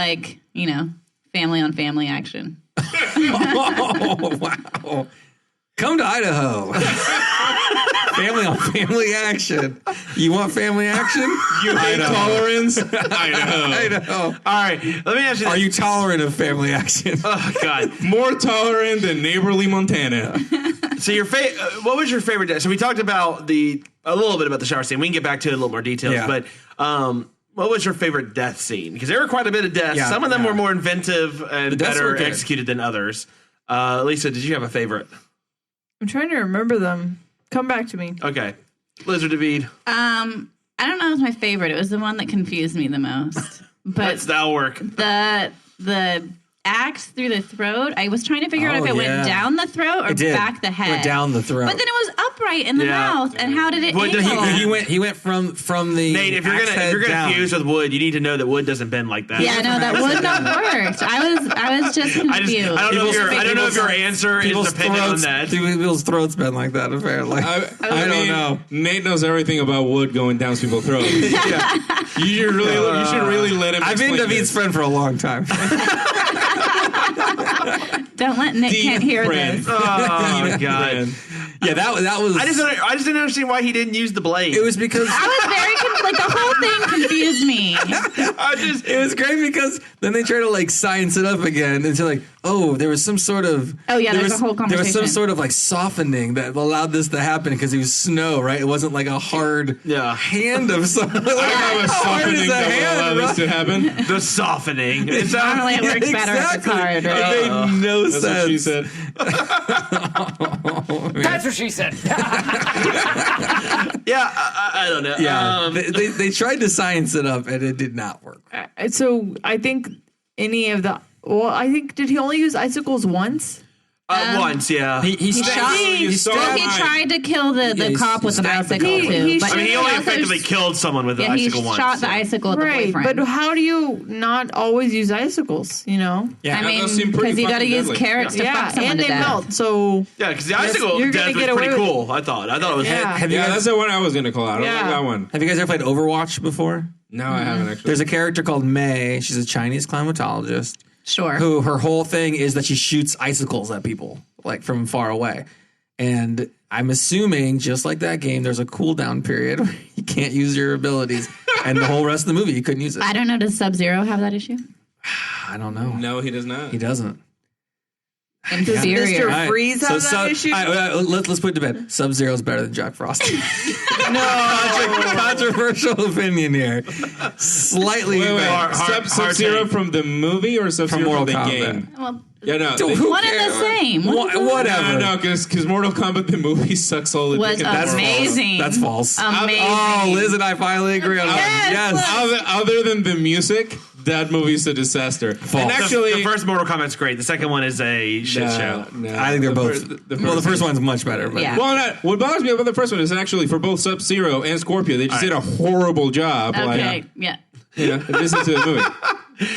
family on family action. Oh, wow. Come to Idaho. Family on family action. You want family action? You hate tolerance? Idaho. All right, let me ask you this. Are you tolerant of family action? Oh, God. More tolerant than neighborly Montana. So what was your favorite death? So we talked about a little bit about the shower scene. We can get back to it in a little more details. But what was your favorite death scene? Because there were quite a bit of deaths. Yeah, Some of them were more inventive and better good. executed than others. Lisa, did you have a favorite? I'm trying to remember them. Come back to me. Okay. Lizard David. I don't know if it was my favorite. It was the one that confused me the most. But that'll work. The axe through the throat. I was trying to figure out if it went down the throat or back the head. Went down the throat. But then it was upright in the mouth. And how did it angle? He went from the Nate, if you're gonna fuse with wood, you need to know that wood doesn't bend like that. Yeah, no, that would not work. I was just confused. I don't know if your answer is dependent on that. People's throats bend like that, apparently. I don't know. Nate knows everything about wood going down people's throats. Yeah. You should really let him. I've been explain David's friend for a long time. Don't let Nick can't hear this. Oh God! Yeah, that was. I just didn't understand why he didn't use the blade. It was because I was very the whole thing confused me. It was great because then they try to science it up again and say there was some sort of there's a whole conversation. There was some sort of softening that allowed this to happen because it was snow, right? It wasn't like a hard hand of something. I have a softening that will allow this to happen. The softening. Normally it works better if it's hard, right? It made no sense. That's what she said. That's what she said. Yeah, I don't know. Yeah, they tried to science it up and it did not work. So I think did he only use icicles once? Once, yeah. He tried to kill the cop with an icicle too. He only effectively killed someone with an icicle once. He shot the icicle at the boyfriend. But how do you not always use icicles? Yeah, I mean, because you got to use carrots to fuck someone and to they death. melt. So because the icicle death was pretty cool. I thought it was. That's the one I was gonna call out. I don't like that one. Have you guys ever played Overwatch before? No, I haven't actually. There's a character called May. She's a Chinese climatologist. Sure. Who her whole thing is that she shoots icicles at people from far away. And I'm assuming, just like that game, there's a cooldown period where you can't use your abilities. And the whole rest of the movie, you couldn't use it. I don't know. Does Sub-Zero have that issue? I don't know. No, he does not. He doesn't. Does Mr. Freeze have that issue? Let's put it to bed. Sub-Zero is better than Jack Frost. No, controversial opinion here. Slightly better. Sub-Zero from the movie or Sub-Zero from the game? Well, one and the same. Whatever. No, because Mortal Kombat the movie sucks all the was amazing. That's false. Amazing. Oh, Liz and I finally agree on that. Yes. Other than the music, that movie is a disaster. False. And actually, the first Mortal Kombat's great. The second one is a shit show. No. I think they're both. The first one's much better. But. Yeah. Well, what bothers me about the first one is actually for both Sub-Zero and Scorpio, they just did a horrible job. Okay. Yeah. This is the movie.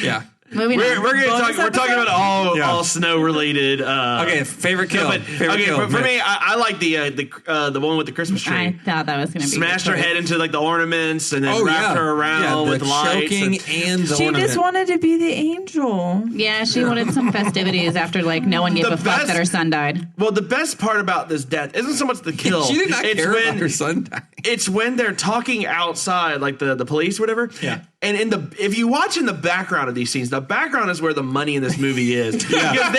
Yeah. Moving We're on. gonna talk. We're talking about all snow related. Okay, favorite kill. For me, I like the one with the Christmas tree. I thought that was going to be Smashed her head into like the ornaments and then Oh, wrapped yeah. her around Yeah, with the lights. choking and the She ornament. just wanted to be the angel. Yeah, she wanted some festivities after like no one gave The a fuck best- that her son died. Well, the best part about this death isn't so much the kill. She did not it's care when, about her son dying. It's when they're talking outside, like the police, or whatever. Yeah. And if you watch in the background of these scenes, the background is where the money in this movie is. Because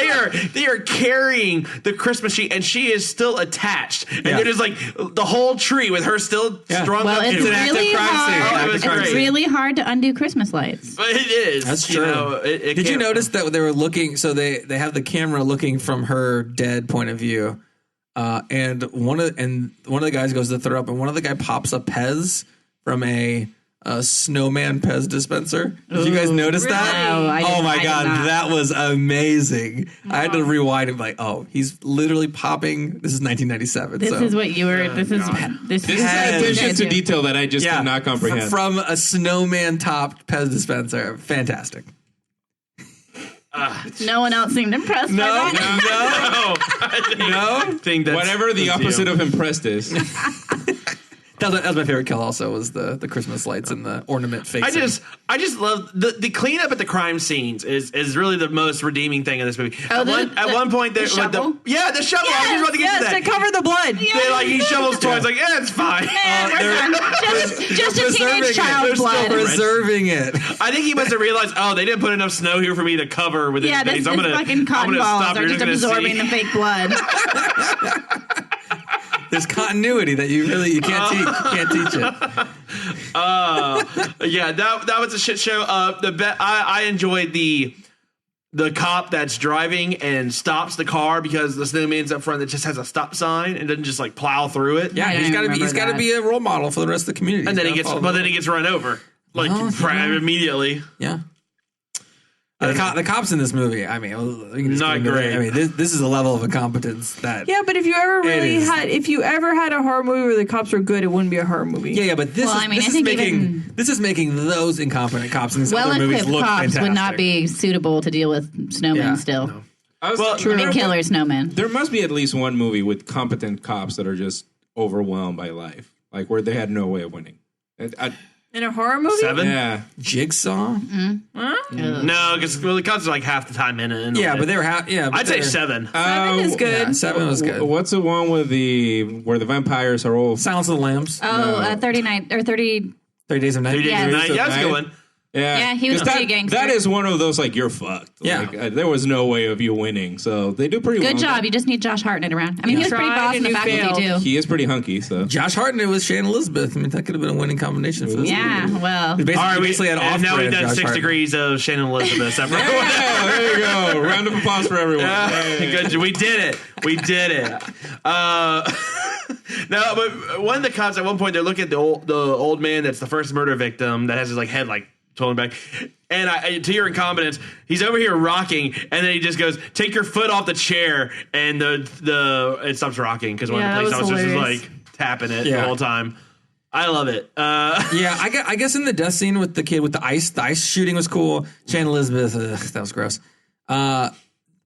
they are carrying the Christmas tree, and she is still attached. And they're just like the whole tree with her still strung Well, up. it's really hard. It was It's great. really hard to undo Christmas lights. But it is. That's you true. know, it Did you can't- notice that they were looking? So they have the camera looking from her dead point of view, and one of the guys goes to throw up, and one of the guy pops a Pez from a snowman Pez dispenser. Did you guys notice that? No, Oh my I did god, not. that was amazing! I had to rewind and be like, oh, he's literally popping. This is 1997. This so. is what you were. This is This is attention to detail that I just could not comprehend. From a snowman topped Pez dispenser. Fantastic. No one else seemed impressed by that. No. Think that's, Whatever the that's opposite you. of impressed is. That was my favorite kill. Also, was the Christmas lights and the ornament face. I just love the cleanup at the crime scenes is really the most redeeming thing in this movie. Oh, At one point, the the shovel? the shovel. I was just about to get to that. to cover the blood. They, like he shovels towards like it's fine. Just a teenage child's blood. Preserving it. I think he must have realized, they didn't put enough snow here for me to cover with Yeah, this this face. I'm gonna fucking cotton balls stop. are You're just gonna absorbing see. the fake blood. There's continuity that you can't teach. You can't teach it. Yeah, that was a shit show. I enjoyed the cop that's driving and stops the car because the snowman's up front that just has a stop sign and doesn't just like plow through it. Yeah, he's got to be a role model for the rest of the community. And then he gets run over like immediately. Yeah. The cops in this movie, I mean, we can just Not get into great. it. I mean, this is a level of incompetence that. Yeah, but if you ever had a horror movie where the cops were good, it wouldn't be a horror movie. Yeah, but this is making those incompetent cops in these other movies Well-equipped look cops fantastic. would not be suitable to deal with snowmen Yeah. still. No. I mean, killer snowmen. There must be at least one movie with competent cops that are just overwhelmed by life, like where they had no way of winning. In a horror movie? 7? Yeah. Jigsaw? No, because the cops are like half the time in it. Yeah, but they were I'd say 7. 7 is good. Yeah, 7 was good. What's the one with where the vampires are all Silence of the Lambs. 39 or 30. 30 Days of Night. 3 Days of Night. Yeah, that's a good one. Yeah, he was 'Cause pretty gangster. That is one of those like you're fucked. Yeah. Like, there was no way of you winning, so they do pretty well. Good job. You just need Josh Hartnett around. I mean, he was pretty Tried boss in and the you faculty failed. too. He is pretty hunky, so Josh Hartnett was Shannon Elizabeth. I mean, that could have been a winning combination for this Yeah, movie. well. Basically, All right, basically had and now we've off-brand done Josh 6 Hartnett. degrees of Shannon Elizabeth. yeah, there you go. Round of applause for everyone. Good. We did it. We did it. No, but one of the cops at one point they're looking at the old man that's the first murder victim that has his like head like thrown back. And to your incompetence, he's over here rocking, and then he just goes, "Take your foot off the chair," and it stops rocking because one of the police officers is like tapping it the whole time. I love it. Yeah, I guess in the death scene with the kid with the ice shooting was cool. Shannon Elizabeth, that was gross.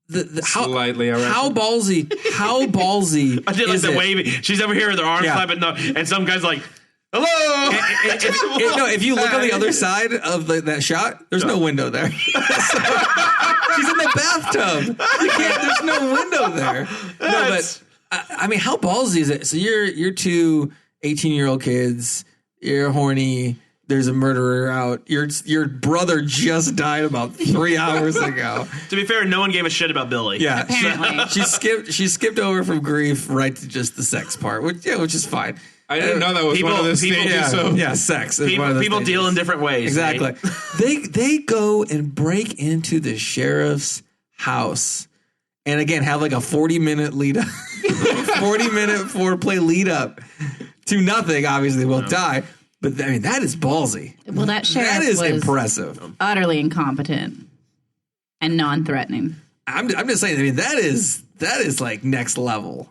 Slightly how ballsy I did like is the it? waving. She's over here with her arms clapping, and some guy's like, "Hello." If you look on the other side of that shot, there's no window there. She's in the bathtub. There's no window there. No, but I mean, how ballsy is it? So you're two 18-year-old kids. You're horny. There's a murderer out. Your brother just died about 3 hours ago. To be fair, no one gave a shit about Billy. Yeah, Apparently. she skipped over from grief right to just the sex part, which is fine. I didn't know that was one of the stages. Sex. Is one of those People stages. deal in different ways. Exactly. Right? They go and break into the sheriff's house, and again have like a 40-minute lead up, 40-minute foreplay lead up to nothing. Obviously, will die. But I mean, that is ballsy. Well, that sheriff is was impressive. Utterly incompetent and non-threatening. I'm just saying. I mean, that is like next level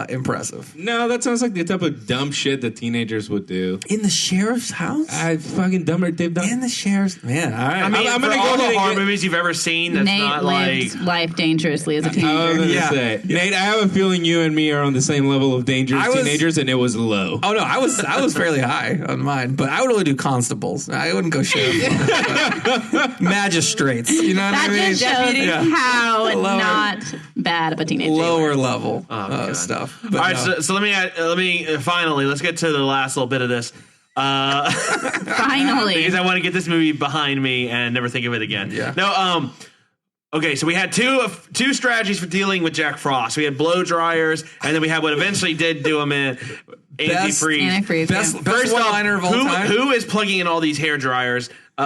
impressive. No, that sounds like the type of dumb shit that teenagers would do. In the sheriff's house? I fucking dumber. They've done. In the sheriff's... Man, all right. I mean, I'm for gonna all go the ahead and horror get- movies you've ever seen, that's Nate not lived like... life dangerously as a I was teenager. gonna say, Nate, I have a feeling you and me are on the same level of danger as teenagers, and it was low. Oh no, I was fairly high on mine, but I would only do constables. I wouldn't go sheriff. Magistrates, you know what That I mean? just shows how Lower- not bad of a teenager. you were. Lower level God. stuff. But All right, no. so let me finally, let's get to the last little bit of this. Finally. Because I want to get this movie behind me and never think of it again. Yeah. No, okay, so we had two strategies for dealing with Jack Frost. We had blow dryers, and then we had what eventually did do him in antifreeze. Antifreeze, Best, yeah. best First off, one-liner of all time. who is plugging in all these hair dryers? Who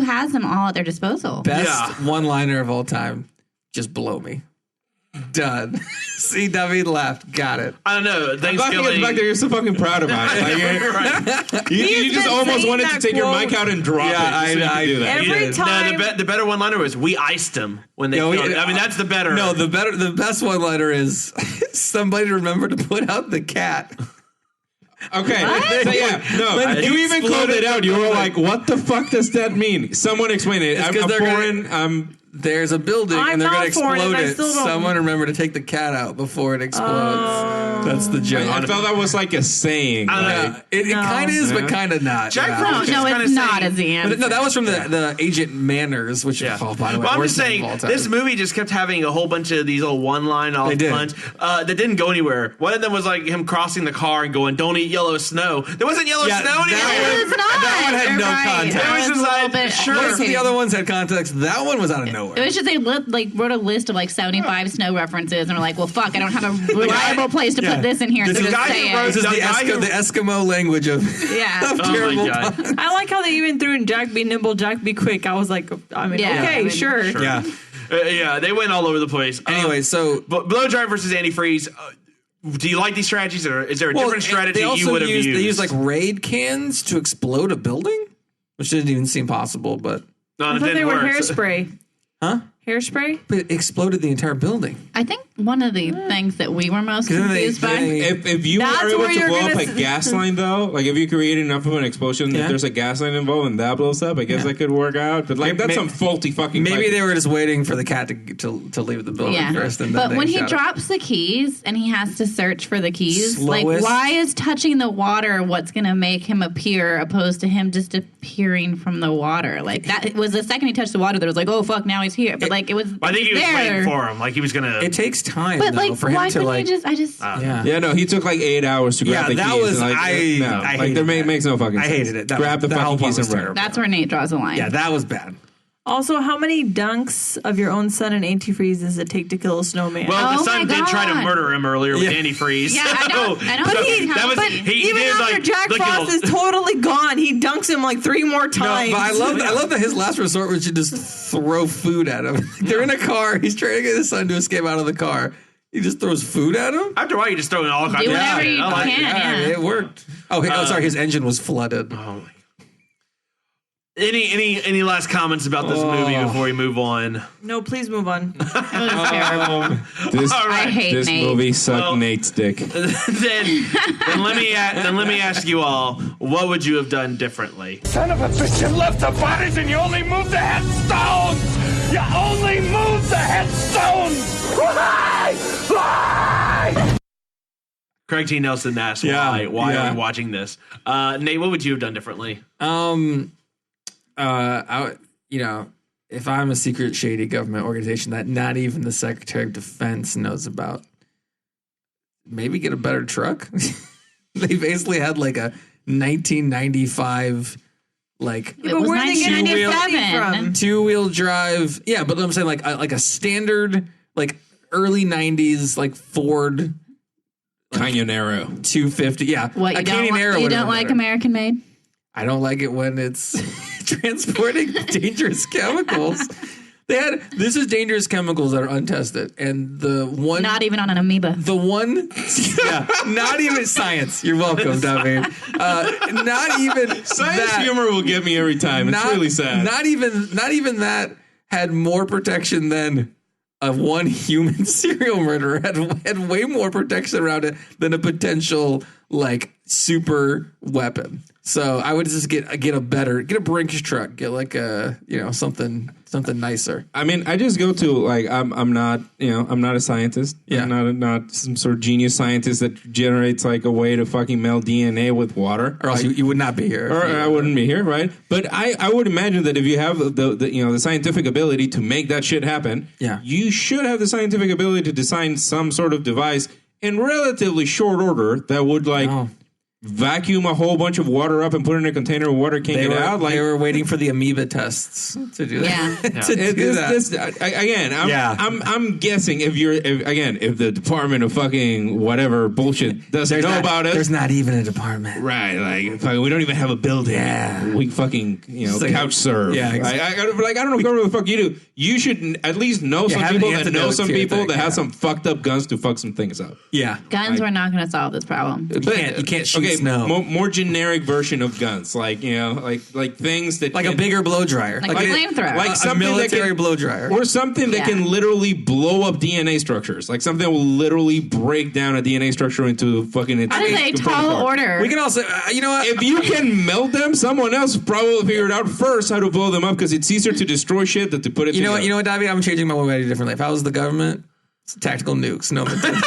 has them all at their disposal? Best one-liner of all time. Just blow me. Done. See, David laughed. Got it. I don't know. I'm glad to Thanksgiving. get back there. You're so fucking proud about it. Like, you just been almost saying wanted to that take your quote. mic out and drop Yeah, it. So you I could do that. Every No, time. the better one-liner was we iced him when they No, killed him. I mean, that's the better. No, the best one-liner is somebody remember to put out the cat. Okay. So, yeah, no. When You he even called exploded it out. the You were building. like, "What the fuck does that mean?" Someone explain it. It's I'm 'cause they're foreign. There's a building I'm and they're going to not for it, explode and I it. still don't- Someone remember to take the cat out before it explodes. That's the joke. I felt that was like a saying. I don't know. Like, It kind of is, but kind of not. Jack yeah. Frost No, is kinda it's not saying- as the answer. No, that was from the Agent Manners, which Yeah. is, oh, by the way, Well, I'm worst just name saying, of all time. this movie just kept having a whole bunch of these little one-line off They did. punch that didn't go anywhere. One of them was like him crossing the car and going, "Don't eat yellow snow." There wasn't yellow Yeah, snow that anywhere. It's not. That one had You're no right. context. It It was was just a little like, bit. sure. Most of the other ones had context. That one was out of nowhere. It was just they wrote a list of like 75 snow references and were like, well, fuck, I don't have a reliable place to put this in here. This So is- just guy say who wrote it. This is The the, guy who- the Eskimo language of, Yeah. of Oh my terrible God. puns. I like how they even threw in Jack be nimble, Jack be quick. I was like, I mean, Yeah. okay, I mean, sure. Yeah. Yeah, they went all over the place. Anyway, so but blow dry versus antifreeze. Do you like these strategies, or is there a different strategy they also you would have used? They used like raid cans to explode a building, which didn't even seem possible. But no, I it thought they didn't were work. hairspray. huh? Hairspray? But it exploded the entire building. I think one of the things that we were most 'Cause then confused by. if you That's are able where to you're blow up gonna a gas line, though, like if you create enough of an explosion Yeah. that there's a gas line involved and that blows up, I guess that could work out. But like, that's some faulty fucking. Maybe pipe. they were just waiting for the cat to leave the building Yeah, first. And then but they when he shot it. drops the keys and he has to search for the keys, like Slowest. why is touching the water what's going to make him appear, opposed to him just appearing from the water? Like that it was the second he touched the water that was like, oh fuck, now he's here. But like it was, I think he was there. waiting for him, like he was gonna. It takes time, But though, like, for him why to couldn't like. he just? I just. Yeah. Yeah, no, he took like 8 hours to grab Yeah, the that keys. was- and, like, I no, hated like there that. makes no fucking sense. I hated it. That Grab the whole fucking part keys was and run. terrible. That's where Nate draws the line. Yeah, that was bad. Also, how many dunks of your own son in antifreeze does it take to kill a snowman? well, the Oh son my did try to God. murder him earlier with Yeah. antifreeze. Yeah, I don't So think that was but he even did after like Jack look, Frost is totally gone, he dunks him like 3 more No, times. but I love that his last resort was to just throw food at him. They're in a car. He's trying to get his son to escape out of the car. He just throws food at him. After a while, you just throw in all kinds Do of whatever shit. you I like can. it. Yeah. It worked. Oh, sorry. His engine was flooded. Oh my. Any last comments about this movie before we move on? No, please move on. It was terrible. This, All right. I hate this Nate. movie sucked Well- Nate's dick. then let me ask you all, what would you have done differently? Son of a bitch, you left the bodies and you only moved the headstones! You only moved the headstones! Why? Why? Craig T. Nelson asked, Yeah, why yeah. are we watching this? Nate, what would you have done differently? If I'm a secret shady government organization that not even the Secretary of Defense knows about, maybe get a better truck. They basically had like a 1995 like It was where are they getting this 1997. money from? 2-wheel drive. Yeah, but I'm saying like a standard like early 90s like Ford Canyonero. 250. Yeah, What, a you don't, Canyonero you would have don't been like better. American made? I don't like it when it's transporting dangerous chemicals. This is dangerous chemicals that are untested, and the one Not even on an amoeba. the one, yeah, not even science. You're welcome, David. Not even Science that. humor will get me every time. It's really sad. Not even that had more protection than one human serial murderer had way more protection around it than a potential like super weapon. So I would just get a Brinks truck, get like a something nicer. I mean, I just go to like I'm not a scientist. Yeah. I'm not some sort of genius scientist that generates like a way to fucking melt DNA with water, or else you would not be here. Or I wouldn't be here, right? But I would imagine that if you have the scientific ability to make that shit happen, you should have the scientific ability to design some sort of device in relatively short order that would vacuum a whole bunch of water up and put it in a container of water, can't get out. Like, they were waiting for the amoeba tests to do that. I'm guessing if the Department of fucking whatever bullshit doesn't know about it, there's not even a department, right? Like we don't even have a building. Yeah, we fucking couch serve. Yeah, exactly. I don't know whatever the fuck you do. You should at least know some people that know some people that have some fucked up guns to fuck some things up. Yeah, guns were not going to solve this problem. You can't shoot snow. More generic version of guns, like things that a bigger blow dryer, like a flamethrower, like a military blow dryer, or something that can literally blow up DNA structures, like something that will literally break down a DNA structure into fucking. That is a tall order. We can also, you know what? If you can melt them, someone else probably figured out first how to blow them up because it's easier to destroy shit than to put it. You know what, Davey? I'm changing my way differently. If I was the government. Tactical nukes, Snowmonton.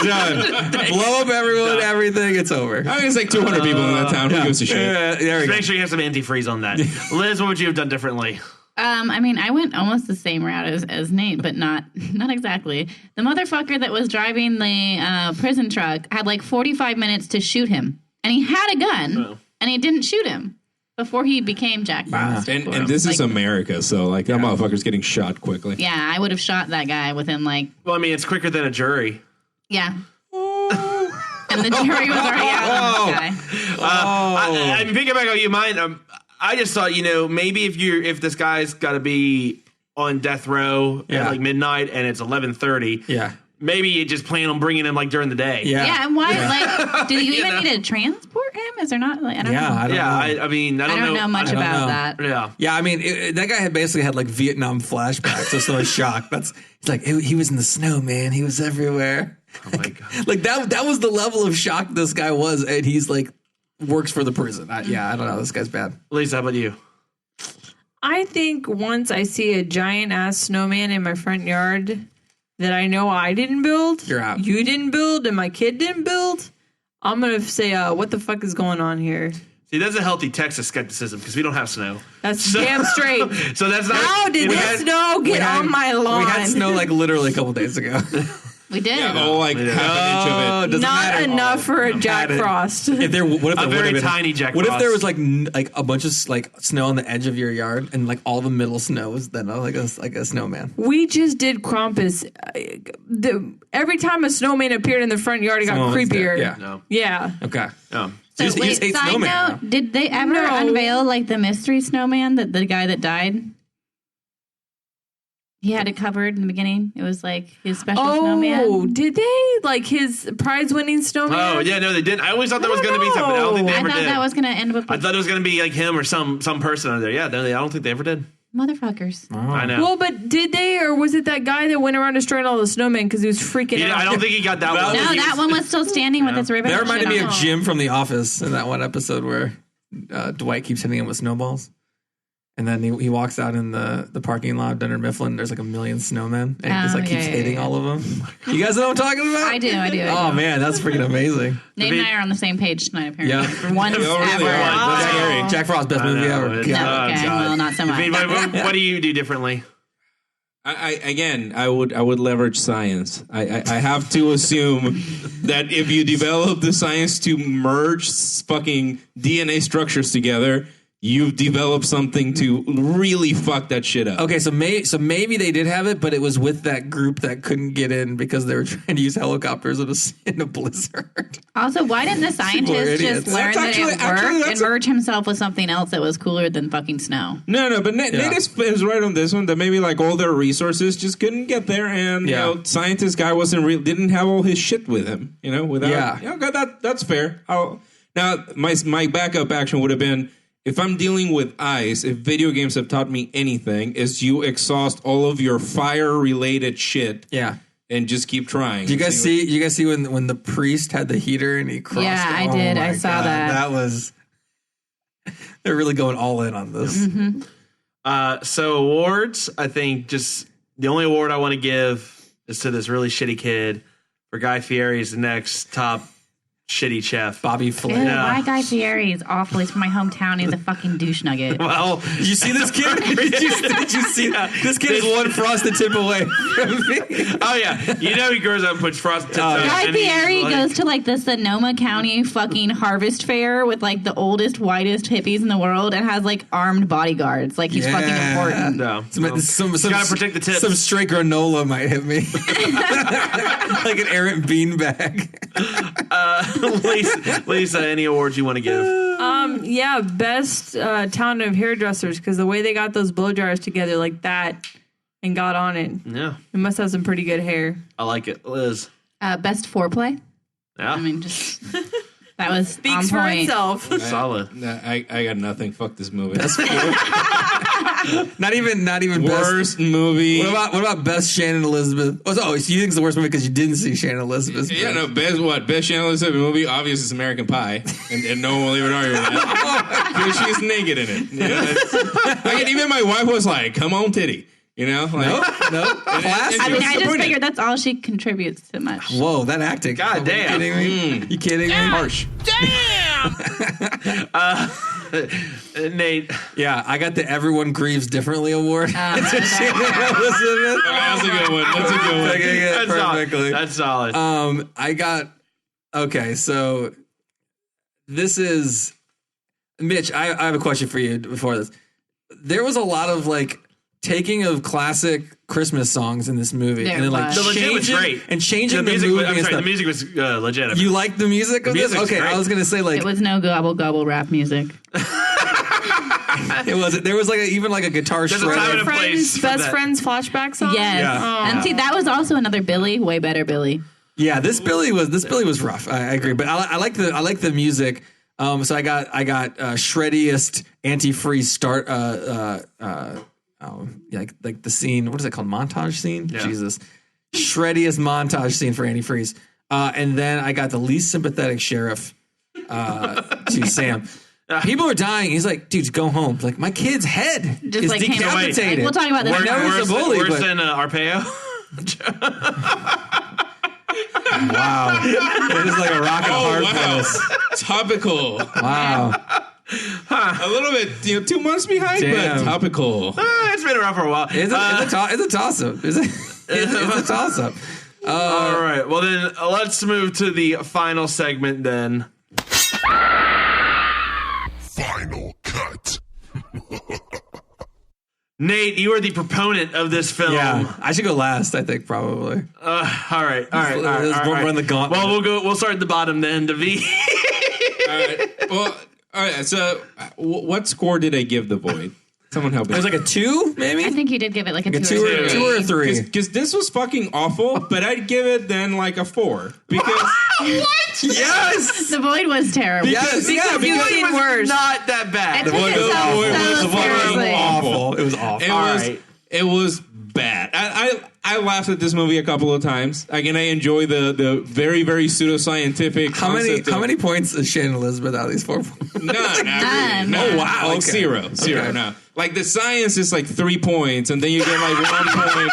Done. Blow up everyone, everything. It's over. I mean, it's like 200 people in that town. Who gives a shit? Just make sure you have some antifreeze on that. Liz, what would you have done differently? I mean, I went almost the same route as Nate, but not exactly. The motherfucker that was driving the prison truck had like 45 minutes to shoot him, and he had a gun, and he didn't shoot him before he became Jack Frost. And this is America, so that motherfucker's getting shot quickly. Yeah, I would have shot that guy within Well, I mean, it's quicker than a jury. Yeah. And the jury was already out on this guy. I mean, picking back on you, mine. I just thought, maybe if this guy's got to be on death row at like midnight and it's 11:30. Yeah. Maybe you just plan on bringing him like during the day. Yeah, and why? Like, do you even need to transport him? Is there not? Like, I don't know. I don't know. I mean, I don't know much about that. Yeah, I mean, that guy had basically had like Vietnam flashbacks. So I was shocked. He's like, he was in the snow, man. He was everywhere. Oh my god! Like that was the level of shock this guy was, and he's like works for the prison. I don't know. This guy's bad. Lisa, how about you? I think once I see a giant ass snowman in my front yard that I know I didn't build, you're out. You didn't build, and my kid didn't build, I'm going to say, what the fuck is going on here? See, that's a healthy Texas skepticism because we don't have snow. That's damn straight. So that's not. How did the snow get on my lawn? We had snow like literally a couple days ago. We did. Yeah, half an inch of it. Not enough for a Jack Frost. What if a very tiny Jack Frost? What if there was like a bunch of like snow on the edge of your yard and like all the middle snow was then like a snowman? We just did Krampus. Every time a snowman appeared in the front yard, it got creepier. Yeah. No. Yeah. Okay. Oh. So you just hate side snowman. note, did they ever unveil like the mystery snowman, the guy that died? He had it covered in the beginning. It was like his special snowman. Oh, did they? Like his prize-winning snowman? Oh, yeah, no, they didn't. I always thought that was going to be something. I don't think they ever did. I thought that was going to end up with... I thought it was going to be like him or some person under there. Yeah, no, I don't think they ever did. Motherfuckers. Oh. I know. Well, but did they, or was it that guy that went around destroying all the snowmen because he was freaking out? I don't think he got that one. No, that one was still standing with its ribbon. That reminded me of Jim from The Office in that one episode where Dwight keeps hitting him with snowballs. And then he walks out in the parking lot, Dunder Mifflin. There's like a million snowmen. And he just like keeps hitting all of them. You guys know what I'm talking about? I do. Oh, man, that's freaking amazing. Nate and I are on the same page tonight, apparently. Yeah. For once ever. Wow. Jack Frost, best movie ever. No, okay. Well, not so much. What do you do differently? I would leverage science. I have to assume that if you develop the science to merge fucking DNA structures together, you've developed something to really fuck that shit up. Okay, so maybe they did have it, but it was with that group that couldn't get in because they were trying to use helicopters in a blizzard. Also, why didn't the scientist just learn that it worked and merge himself with something else that was cooler than fucking snow? No, but Nate is right on this one, that maybe like all their resources just couldn't get there, and you know, scientist guy didn't have all his shit with him. That's fair. Now my backup action would have been, if I'm dealing with ice, if video games have taught me anything, is you exhaust all of your fire-related shit. Yeah. And just keep trying. Do you guys see? You guys see when the priest had the heater and he crossed? Yeah, I did. I saw that. That was. They're really going all in on this. Mm-hmm. So awards, I think just the only award I want to give is to this really shitty kid for Guy Fieri's next top shitty chef, Bobby Flay. Ew, why Guy Fieri is awful. He's from my hometown. He's a fucking douche nugget. Well, did you see this kid? did you see that? This kid is one frosted tip away from me. Oh yeah, he grows up and puts frosted tips on. Guy Fieri goes to like the Sonoma County fucking harvest fair with like the oldest, whitest hippies in the world and has like armed bodyguards. Like he's fucking important. No, some gotta protect the tips. Some stray granola might hit me, like an errant beanbag. Lisa, any awards you want to give? Yeah, best town of hairdressers, because the way they got those blow dryers together like that and got on it. Yeah. It must have some pretty good hair. I like it. Liz. Best foreplay. Yeah. I mean, just that was Speaks on for point. itself. Solid. I got nothing. Fuck this movie. Not even worst movie. What about best Shannon Elizabeth? Oh, so you think it's the worst movie because you didn't see Shannon Elizabeth? Yeah, no, best Shannon Elizabeth movie? Obviously, it's American Pie, and no one will even argue with that because she's naked in it. You know, even my wife was like, "Come on, titty." You know, like, no. I mean, I just figured that's all she contributes to much. Whoa, that acting! God damn! You kidding me? You kidding me? Harsh. Damn. Nate. Yeah, I got the Everyone Grieves Differently award. That's a good one. That's a good one. Perfectly. That's solid. I got. Okay, so this is Mitch. I have a question for you before this. There was a lot of like taking of classic Christmas songs in this movie, There and then like was. The legit was changing great. and changing The the music, movie. I'm and sorry, stuff. the music was legit. You like the music of this? music's Okay, great. I was gonna say like It was no gobble gobble rap music. it wasn't. There was like even like a guitar There's a time and shred. a place for Best that. Friends flashback song? Yes, Yeah. and see that was also another Billy, way better Billy. Yeah, this Billy was rough. I agree, but I like the music. So I got shreddiest antifreeze start. Like the scene. What is it called? Montage scene. Yeah. Jesus, shreddiest montage scene for antifreeze. And then I got the least sympathetic sheriff to Sam. People are dying. He's like, dude, go home. Like my kid's head Just is like came out. decapitated. We'll talk about this. I know he's a bully, worse but than Arpeo. wow, it is like a rock and hard place. Topical. Wow. A little bit, 2 months behind, Damn. but topical. It's been around for a while. It's a toss up. It's a toss up. All right. Well, then let's move to the final segment then. Final cut. Nate, you are the proponent of this film. Yeah, I should go last. I think probably. All right. Let's run the gauntlet. Well, we'll start at the bottom then. David. All right. Well, all right. So, what score did I give The Void? Someone help me. It was like a 2, maybe. I think you did give it like a 2 2 or 3. or 3. Because this was fucking awful, but I'd give it then like a 4 because What? Yes. The Void was terrible. Yes. Yeah. You've Because seen worse. Not that bad. It took itself so seriously. awful. It was awful. It was bad. I laughed at this movie a couple of times. Again, I enjoy the very, very pseudoscientific concept. How many points is Shannon Elizabeth out of these 4 points? None. None. No. Oh, wow. Like Okay. zero. Okay. No. Like the science is like 3 points, and then you get like 1 point.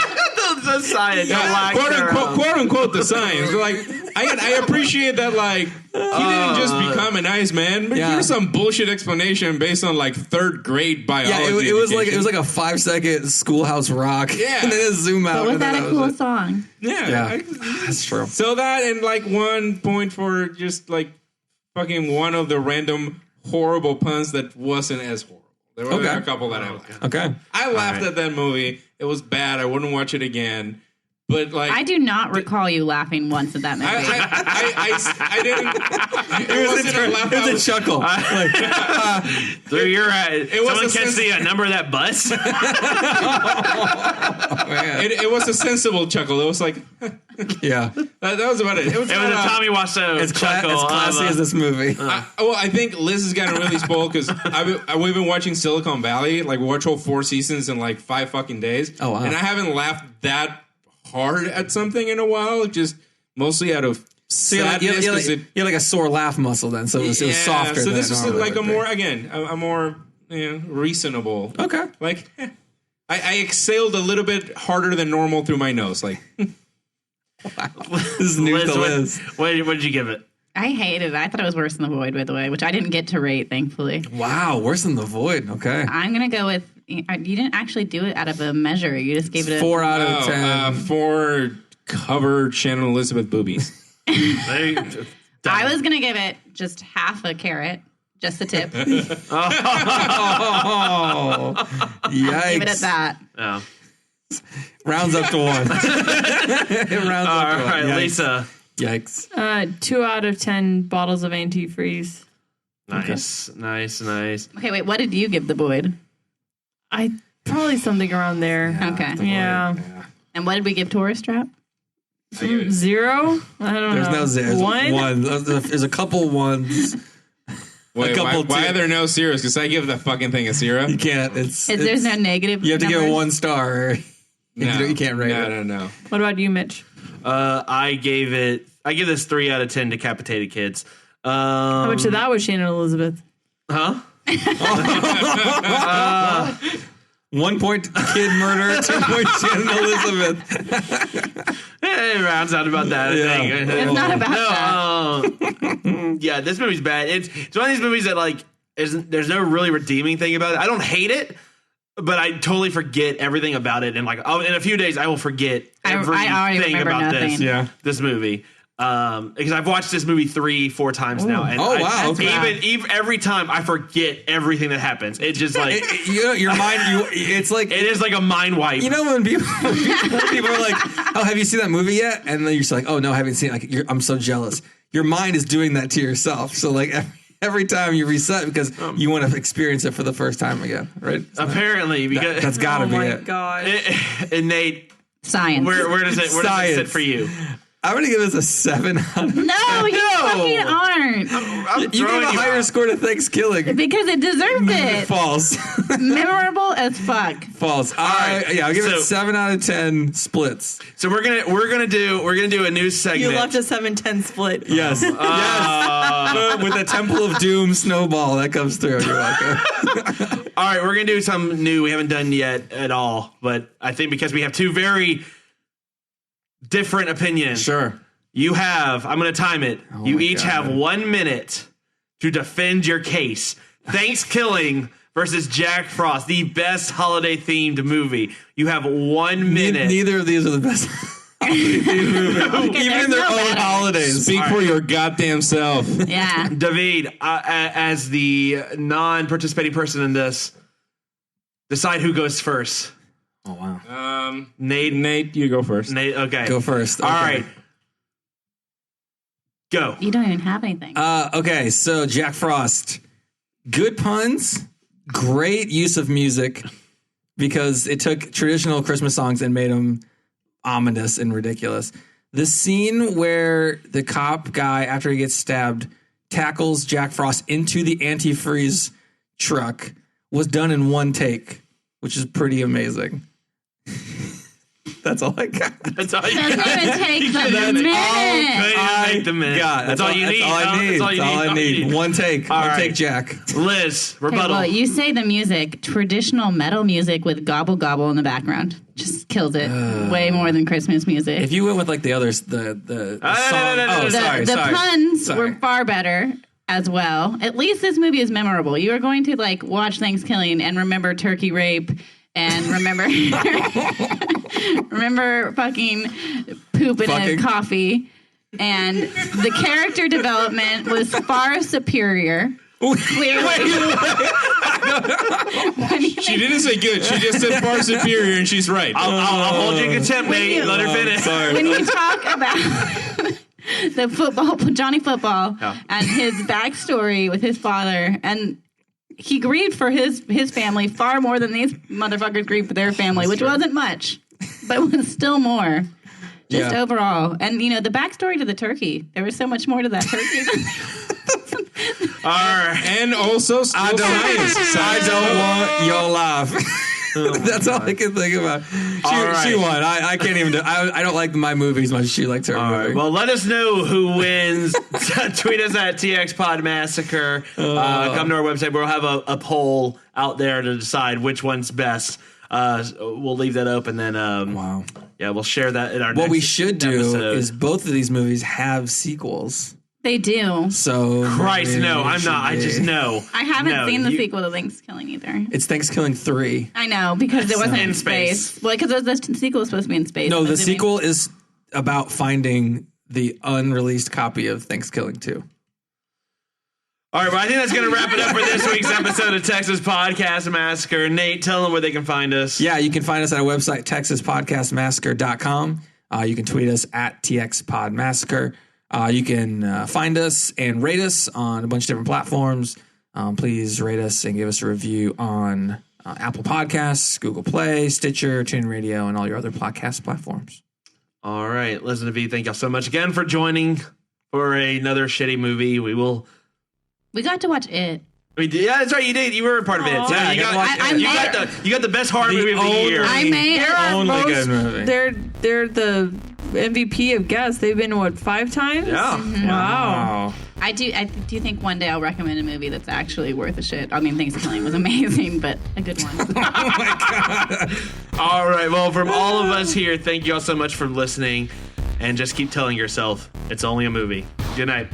The science. Yeah, quote unquote the science. But like I appreciate that like he didn't just become a nice man, but here's some bullshit explanation based on like 3rd grade biology. Yeah, it was like a 5-second Schoolhouse Rock. Yeah. And then a zoom out. But was and then that a was cool it. song? Yeah. That's true. So that and like 1 point for just like fucking one of the random horrible puns that wasn't as horrible. There were a couple that I liked. Okay. I laughed at that movie. It was bad. I wouldn't watch it again. But like I do not recall you laughing once at that movie. I didn't. It wasn't a laugh. It was a chuckle. Through your head. It was Someone a catch sense- the number of that bus. It was a sensible chuckle. It was like, Yeah. That was about it. It was a Tommy Wiseau as chuckle. classy as this movie. I think Liz has gotten really spoiled because we've been watching Silicon Valley, like we watch whole 4 seasons in like 5 fucking days. Oh, wow. And I haven't laughed that hard at something in a while, just mostly out of sadness. You had like a sore laugh muscle then, so it was softer. So this than is it like normally a more reasonable. Okay. Like I exhaled a little bit harder than normal through my nose. Like, wow. This is new to Liz. What did you give it? I hated it. I thought it was worse than The Void, by the way, which I didn't get to rate, thankfully. Wow, worse than The Void. Okay. I'm going to go with, you didn't actually do it out of a measure. You just gave it a 4 out of 10. 4 covered Shannon Elizabeth boobies. I was going to give it just half a carrot, just the tip. Yikes. Leave it at that. Oh. Rounds up to 1. It rounds up to 1. All right, Lisa. Yikes. 2 out of 10 bottles of antifreeze. Nice. Okay, wait, what did you give The Void? I probably something around there. Okay. Yeah. And what did we give Tourist Trap? 0? I don't know. There's no zeros. 1? There's a couple ones. Wait, why are there no zeros? Because I give the fucking thing a 0. You can't. There's no negative. You have to give it numbers? 1 star. You can't rate it. No. What about you, Mitch? I give this 3 out of 10 decapitated kids. How much of that was Shannon Elizabeth? Huh? 1 point kid murder, 2 points Shannon Elizabeth. It rounds out about that. Yeah. I think. It's not about that. Yeah, this movie's bad. It's one of these movies that like there's no really redeeming thing about it. I don't hate it, but I totally forget everything about it. And like in a few days, I will forget everything about this movie. Because I've watched this movie 3-4 times now, and even every time I forget everything that happens. It just like your mind. It's like it is like a mind wipe. You know when people are like, "Oh, have you seen that movie yet?" And then you're just like, "Oh no, I haven't seen it." Like I'm so jealous. Your mind is doing that to yourself. So like every time you reset because you want to experience it for the first time again, right? Apparently, because that's got to be it. Oh my god! And Nate, science. Where does it sit for you? I'm going to give this a 7 out of 10. No, you fucking aren't. You gave a higher score to Thanksgiving. Because it deserved it. False. Memorable as fuck. False. I'll give it 7 out of 10 splits. So we're gonna do a new segment. You left a 7-10 split. Yes. Yes. With the Temple of Doom snowball that comes through. You're welcome. All right, we're gonna do something new we haven't done yet at all, but I think because we have 2 very different opinions. Sure. I'm going to time it. You each have 1 minute to defend your case. Thanksgiving versus Jack Frost, the best holiday themed movie. You have 1 minute. Neither of these are the best holiday themed movies. Even in their own holidays. Speak for your goddamn self. Yeah. David, as the non-participating person in this, decide who goes first. Oh, wow. Nate, you go first. Nate, okay. Go first. All right. Go. You don't even have anything. Okay, so Jack Frost. Good puns. Great use of music because it took traditional Christmas songs and made them ominous and ridiculous. The scene where the cop guy, after he gets stabbed, tackles Jack Frost into the antifreeze truck was done in 1 take, which is pretty amazing. That's all I got. That's all you got. Doesn't even take the minute. That's all you need. That's all I need. 1 take. All 1 right. take, Jack. Liz, rebuttal. Okay, well, you say the music, traditional metal music with gobble gobble in the background, just kills it way more than Christmas music. If you went with like the others, the song. The puns were far better as well. At least this movie is memorable. You are going to like watch Thanksgiving and remember turkey rape. And remember fucking poop in a coffee. And the character development was far superior. Clearly. She didn't say good. She just said far superior, and she's right. I'll hold you in contempt, Nate. Let her finish. When you talk about the football, Johnny Football, and his backstory with his father, and he grieved for his family far more than these motherfuckers grieved for their family, which wasn't much, but was still more. Just Yeah. overall. And, you know, the backstory to the turkey. There was so much more to that turkey. All right. And also, I don't want your life. That's all I can think about. She won. I can't even do. I don't like my movies as much as she likes her movie. Right, well, let us know who wins. Tweet us at TXPodMassacre. Come to our website. We'll have a poll out there to decide which one's best. We'll leave that open. Then, wow. Yeah, we'll share that in our. What next we should do episode. is both of these movies have sequels. They do. So Christ, maybe no, it I'm should not. I be- just know. I haven't seen the sequel to Thanksgiving either. It's Thanksgiving 3. I know, because it wasn't In in space. Well, because the sequel was supposed to be in space. No, the assuming. sequel is about finding the unreleased copy of Thanksgiving 2. All right, well, I think that's going to wrap it up for this week's episode of Texas Podcast Massacre. Nate, tell them where they can find us. Yeah, you can find us at our website, texaspodcastmassacre.com. You can tweet us at TXPodMassacre. You can find us and rate us on a bunch of different platforms. Please rate us and give us a review on Apple Podcasts, Google Play, Stitcher, TuneIn Radio, and all your other podcast platforms. All right, listen to V. Thank y'all so much again for joining for another shitty movie. We got to watch It. We did. Yeah, that's right. You did. You were a part of it. Aw. Yeah, you got the best horror movie of the year. I may Only good movie. They're the MVP of guests. They've been, what, 5 times? Yeah. Wow. I do think one day I'll recommend a movie that's actually worth a shit. I mean, Thanksgiving was amazing, but a good one. All right. Well, from all of us here, thank you all so much for listening. And just keep telling yourself it's only a movie. Good night.